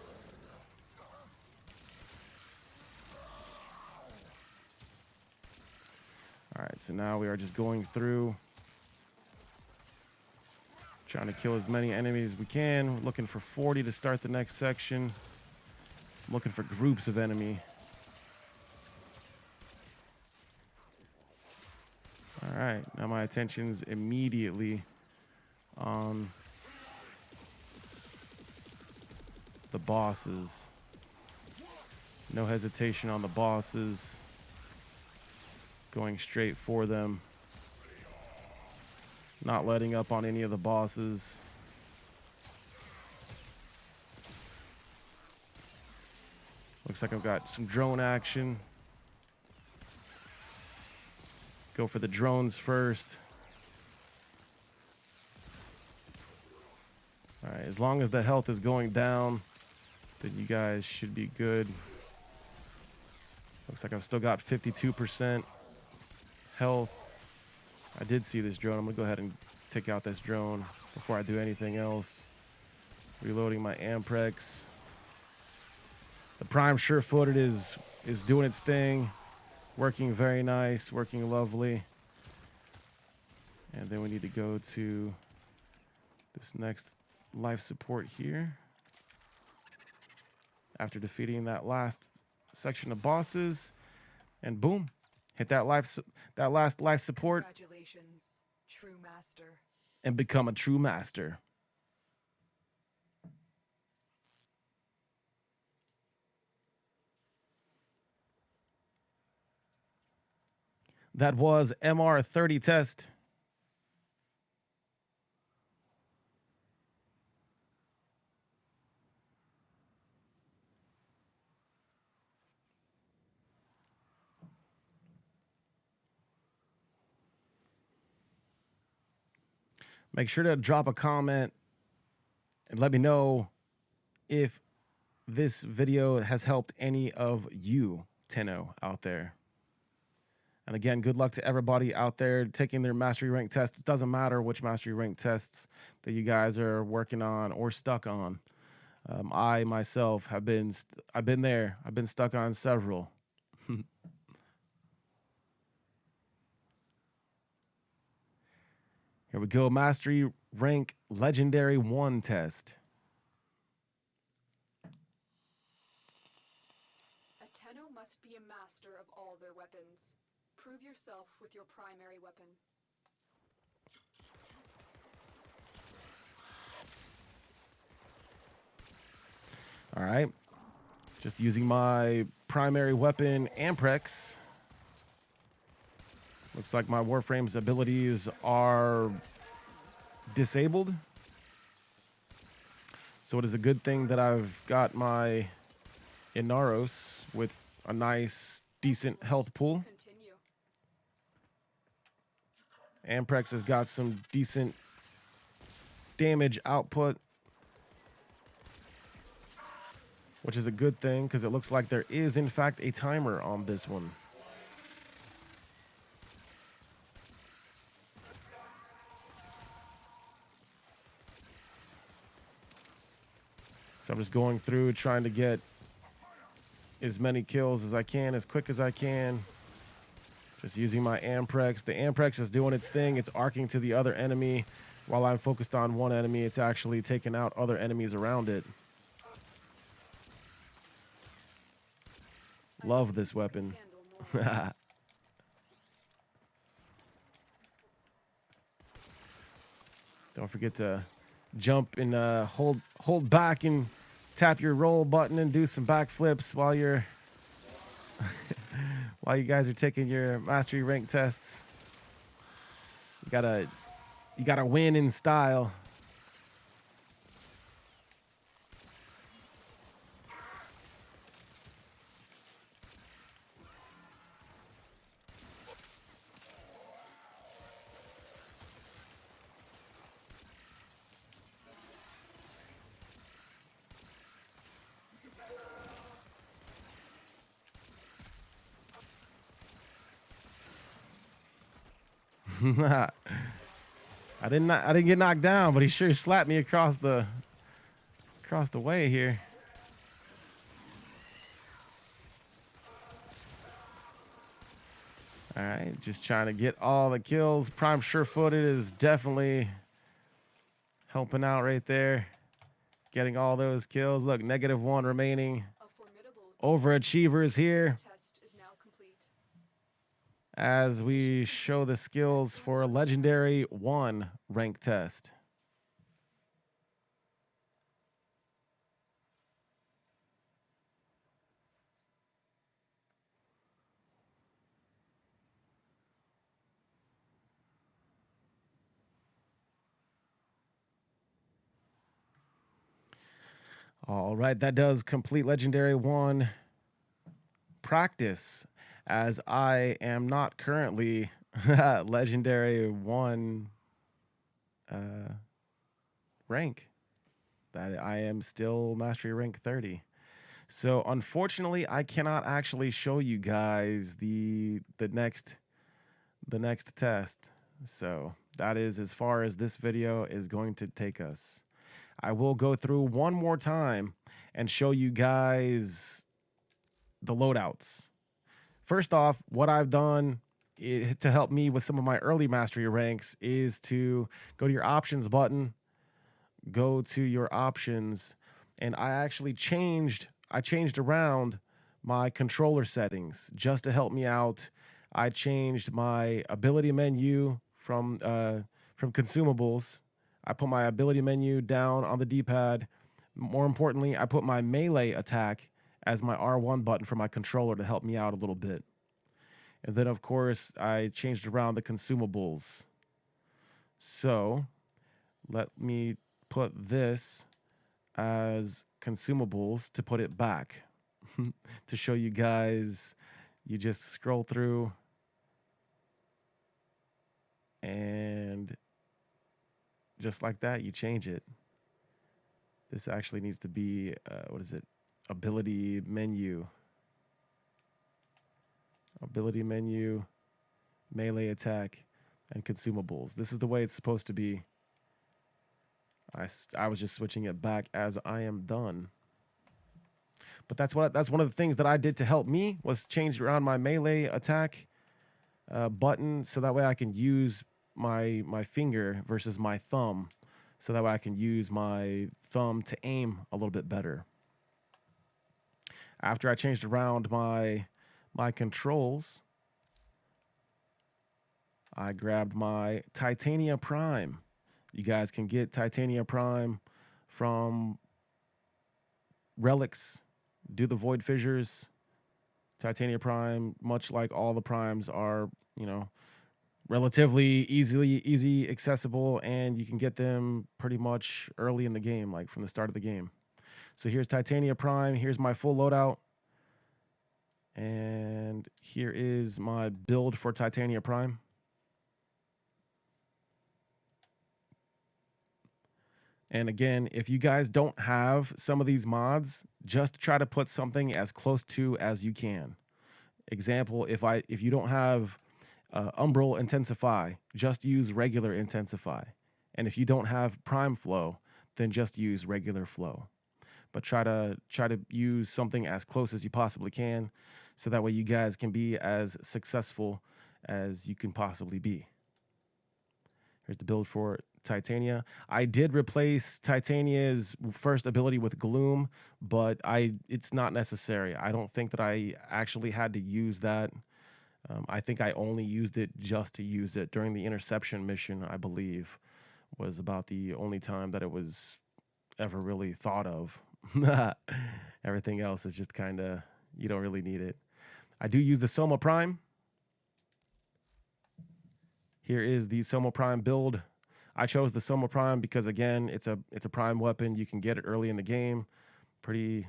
All right, so now we are just going through, trying to kill as many enemies as we can. We're looking for 40 to start the next section. I'm looking for groups of enemy. All right, now my attention's immediately on the bosses. No hesitation on the bosses. Going straight for them. Not letting up on any of the bosses. Looks like I've got some drone action. Go for the drones first. All right, as long as the health is going down, then you guys should be good. Looks like I've still got 52% health. I did see this drone. I'm gonna go ahead and take out this drone before I do anything else. Reloading my Amprex. The Prime Sure-Footed is doing its thing. Working very nice, working lovely. And then we need to go to this next life support here. After defeating that last section of bosses, and boom, hit that last life support. Congratulations, true master. And become a true master. That was MR30 test. Make sure to drop a comment and let me know if this video has helped any of you Tenno out there. And again, good luck to everybody out there taking their mastery rank tests. It doesn't matter which mastery rank tests that you guys are working on or stuck on. I myself have I've been there. I've been stuck on several. Here we go. Mastery rank legendary 1 test. A Tenno must be a master of all their weapons. Prove yourself with your primary weapon. All right. Just using my primary weapon, Amprex. Looks like my Warframe's abilities are disabled. So it is a good thing that I've got my Inaros with a nice, decent health pool. Continue. Amprex has got some decent damage output, which is a good thing because it looks like there is, in fact, a timer on this one. So I'm just going through trying to get as many kills as I can, as quick as I can. Just using my Amprex. The Amprex is doing its thing. It's arcing to the other enemy. While I'm focused on one enemy, it's actually taking out other enemies around it. Love this weapon. Don't forget to jump and hold back and tap your roll button and do some backflips while you're while you guys are taking your mastery rank tests. You gotta win in style. I didn't get knocked down, but he sure slapped me across the way here. All right, just trying to get all the kills. Prime Sure-Footed is definitely helping out right there. Getting all those kills. Look, -1 remaining. A formidable Overachievers here test is now complete. as we show the skills for a legendary 1 rank test. All right, that does complete legendary 1 practice, as I am not currently legendary 1 rank. That I am still mastery rank 30. So unfortunately, I cannot actually show you guys the next test. So that is as far as this video is going to take us. I will go through one more time and show you guys the loadouts. First off, what I've done to help me with some of my early mastery ranks is to go to your options button, go to your options, and I changed around my controller settings just to help me out. I changed my ability menu from consumables. I put my ability menu down on the D-pad. More importantly, I put my melee attack as my R1 button for my controller to help me out a little bit. And then, of course, I changed around the consumables. So let me put this as consumables to put it back to show you guys. You just scroll through and just like that, you change it. This actually needs to be, what is it? Ability menu. Ability menu, melee attack, and consumables. This is the way it's supposed to be. I was just switching it back as I am done. But that's one of the things that I did to help me was change around my melee attack button so that way I can use my finger versus my thumb, so that way I can use my thumb to aim a little bit better. After I changed around my controls, I grabbed my Titania Prime. You guys can get Titania Prime from relics, do the void fissures. Titania Prime, much like all the primes, are, you know, relatively easy accessible, and you can get them pretty much early in the game, like from the start of the game. So here's Titania Prime, here's my full loadout, and here is my build for Titania Prime. And again, if you guys don't have some of these mods, just try to put something as close to as you can. Example, if you don't have Umbral Intensify, just use regular Intensify. And if you don't have Prime Flow, then just use regular Flow. But try to use something as close as you possibly can, so that way you guys can be as successful as you can possibly be. Here's the build for Titania. I did replace Titania's first ability with Gloom, but it's not necessary. I don't think that I actually had to use that. I think I only used it just to use it during the interception mission, I believe, was about the only time that it was ever really thought of. Everything else is just kind of, you don't really need it. I do use the Soma Prime. Here is the Soma Prime build. I chose the Soma Prime because, again, it's a prime weapon. You can get it early in the game, pretty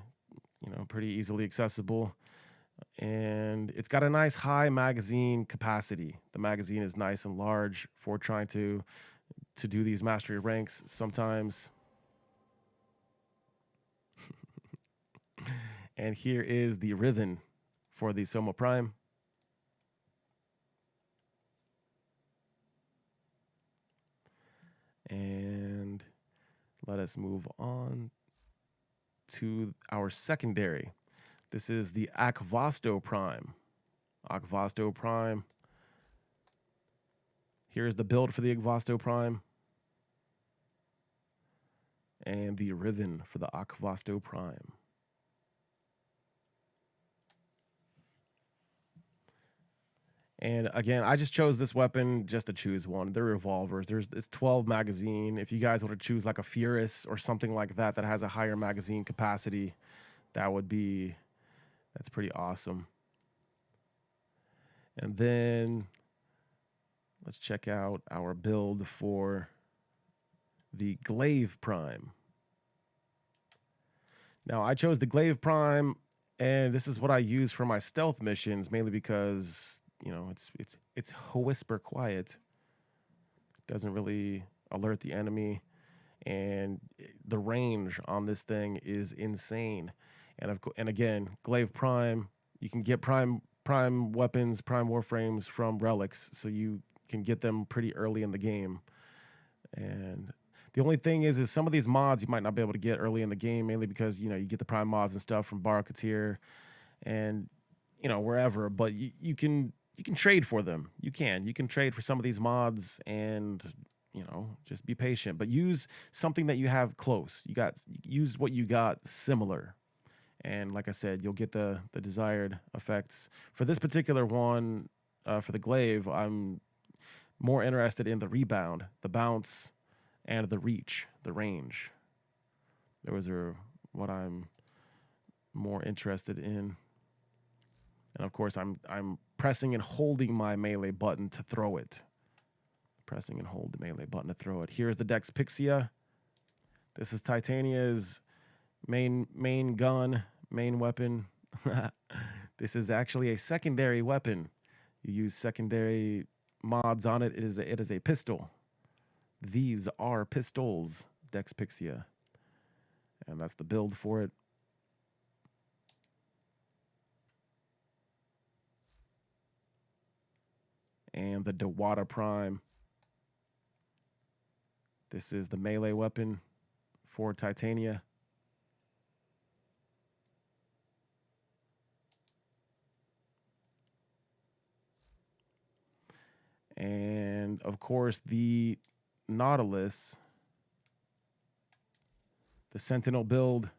easily accessible, and it's got a nice high magazine capacity. The magazine is nice and large for trying to do these mastery ranks sometimes. And here is the Riven for the Soma Prime. And let us move on to our secondary. This is the Akvasto Prime. Akvasto Prime. Here's the build for the Akvasto Prime. And the Riven for the Akvasto Prime. And again, I just chose this weapon just to choose one. They're revolvers. There's this 12 magazine. If you guys were to choose like a Furus or something like that that has a higher magazine capacity, that's pretty awesome. And then let's check out our build for the Glaive Prime. Now, I chose the Glaive Prime, and this is what I use for my stealth missions, mainly because, you know, it's whisper quiet. Doesn't really alert the enemy, and the range on this thing is insane. And again, Glaive Prime, you can get prime weapons, prime warframes from relics, so you can get them pretty early in the game. And the only thing is some of these mods you might not be able to get early in the game, mainly because, you know, you get the prime mods and stuff from Barakatir and, you know, wherever. But you can trade for them. You can trade for some of these mods and, you know, just be patient. But use something that you have close. Use what you got similar. And like I said, you'll get the desired effects. For this particular one, for the Glaive, I'm more interested in the rebound, the bounce, and the reach, the range. Those are what I'm more interested in. And of course, I'm pressing and holding my melee button to throw it. Pressing and hold the melee button to throw it. Here's the Dex Pixia. This is Titania's main gun, main weapon. This is actually a secondary weapon. You use secondary mods on it. It is a pistol. These are pistols, Dex Pixia. And that's the build for it. And the Dewata Prime. This is the melee weapon for Titania. And of course, the Nautilus, the Sentinel build.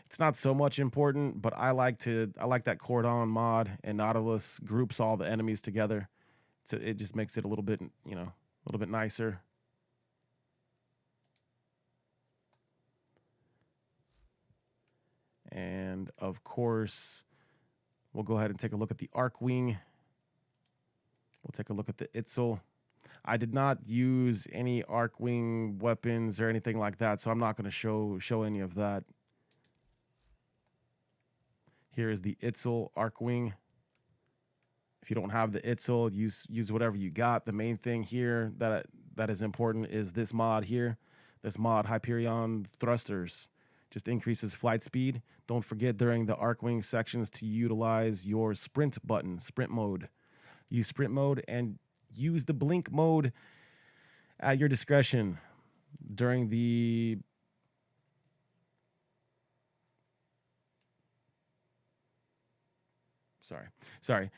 It's not so much important, but I like that Cordon mod, and Nautilus groups all the enemies together. So it just makes it a little bit, a little bit nicer. And of course, we'll go ahead and take a look at the Arcwing. We'll take a look at the Itzel. I did not use any Arcwing weapons or anything like that, so I'm not going to show any of that. Here is the Itzel Arcwing. If you don't have the Itzel, use whatever you got. The main thing here that is important is this mod here. This mod, Hyperion Thrusters. Just increases flight speed. Don't forget during the Arcwing sections to utilize your sprint button, sprint mode. Use sprint mode and use the blink mode at your discretion during the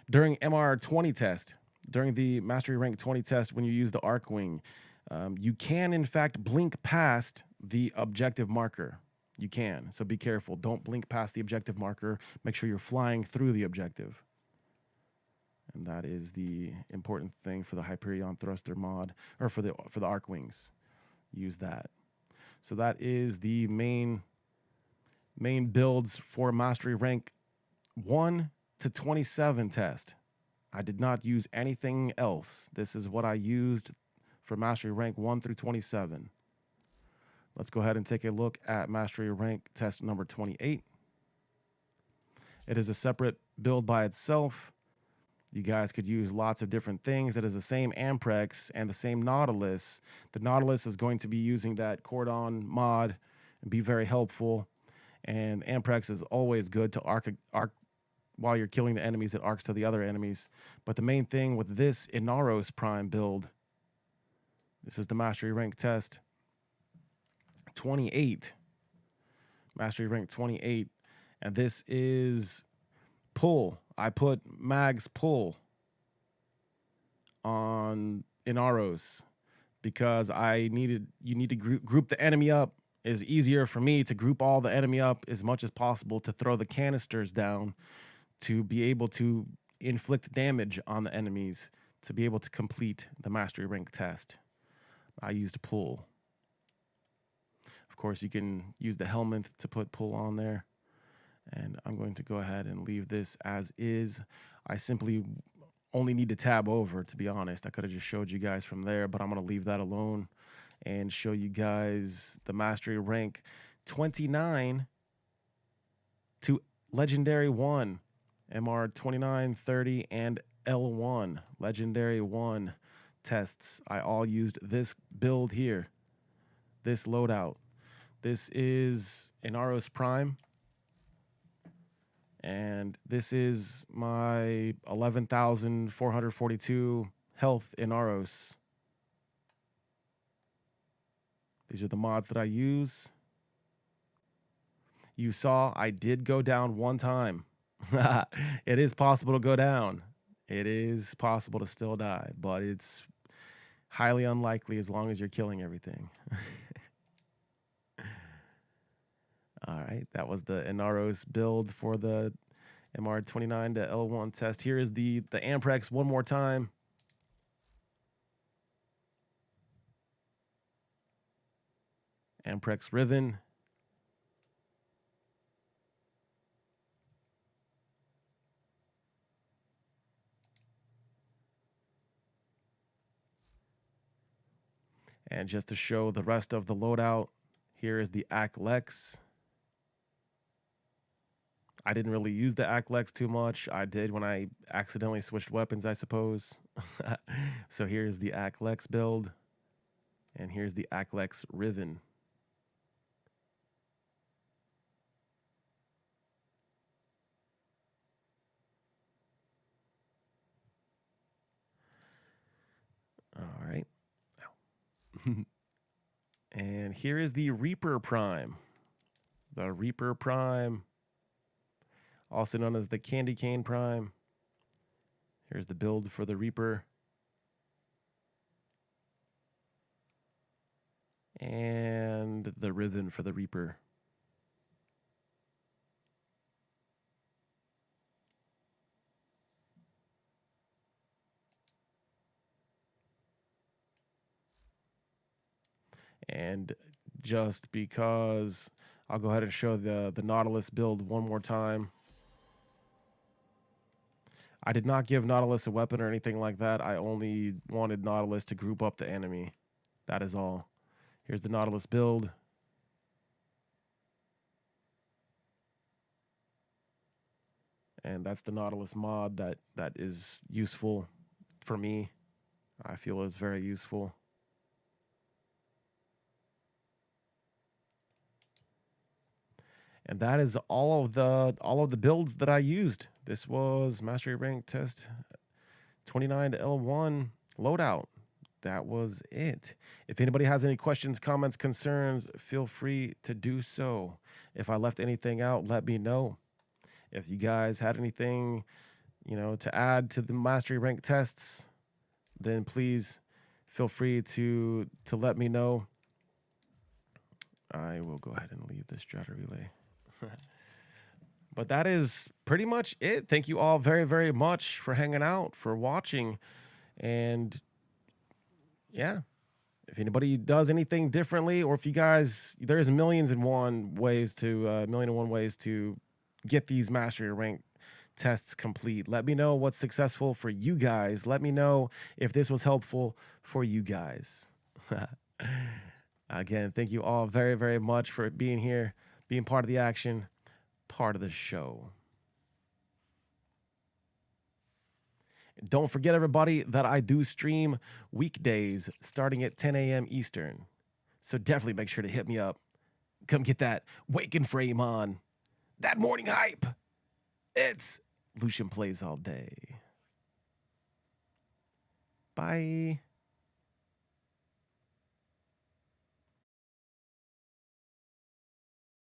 during MR20 test, during the Mastery Rank 20 test, when you use the Arcwing, you can in fact blink past the objective marker. You can, so be careful. Don't blink past the objective marker. Make sure you're flying through the objective. And that is the important thing for the Hyperion Thruster mod, or for the Arcwings. Use that. So that is the main builds for Mastery Rank 1 to 27 test. I did not use anything else. This is what I used for Mastery Rank 1 through 27. Let's go ahead and take a look at Mastery Rank test number 28. It is a separate build by itself. You guys could use lots of different things. It is the same Amprex and the same Nautilus. The Nautilus is going to be using that Cordon mod and be very helpful. And Amprex is always good to arc while you're killing the enemies. It arcs to the other enemies. But the main thing with this Inaros Prime build, this is the Mastery Rank test 28. Mastery Rank 28. And this is pull. I put Mag's pull on Inaros because you need to group the enemy up. It's easier for me to group all the enemy up as much as possible to throw the canisters down to be able to inflict damage on the enemies to be able to complete the Mastery Rank test. I used pull. Of course, you can use the helmet to put pull on there. And I'm going to go ahead and leave this as is. I simply only need to tab over, to be honest. I could have just showed you guys from there, but I'm going to leave that alone and show you guys the Mastery Rank 29 to Legendary 1. MR 29, 30, and L1. Legendary 1 tests. I all used this build here. This loadout. This is Inaros Prime. And this is my 11,442 health Inaros. These are the mods that I use. You saw I did go down one time. It is possible to go down. It is possible to still die, but it's highly unlikely as long as you're killing everything. All right, that was the Inaros build for the MR29 to L1 test. Here is the Amprex one more time. Amprex Riven. And just to show the rest of the loadout, here is the Lex. I didn't really use the Lex too much. I did when I accidentally switched weapons, I suppose. So here's the Lex build. And here's the Lex Riven. All right. And here is the Reaper Prime. The Reaper Prime, also known as the Candy Cane Prime. Here's the build for the Reaper. And the Riven for the Reaper. And just because, I'll go ahead and show the Nautilus build one more time. I did not give Nautilus a weapon or anything like that. I only wanted Nautilus to group up the enemy. That is all. Here's the Nautilus build. And that's the Nautilus mod that is useful for me. I feel it's very useful. And that is all of the builds that I used. This was Mastery Rank Test 29 to L1 Loadout. That was it. If anybody has any questions, comments, concerns, feel free to do so. If I left anything out, let me know. If you guys had anything, to add to the Mastery Rank tests, then please feel free to let me know. I will go ahead and leave this strata relay. But that is pretty much it. Thank you all very, very much for hanging out, for watching. And yeah, if anybody does anything differently, or if you guys, there's millions and one ways to get these mastery rank tests complete. Let me know what's successful for you guys. Let me know if this was helpful for you guys. Again, thank you all very, very much for being here, being part of the action, part of the show. Don't forget, everybody, that I do stream weekdays starting at 10 a.m. Eastern. So definitely make sure to hit me up. Come get that wake and frame on. That morning hype. It's Lucian Plays All Day. Bye.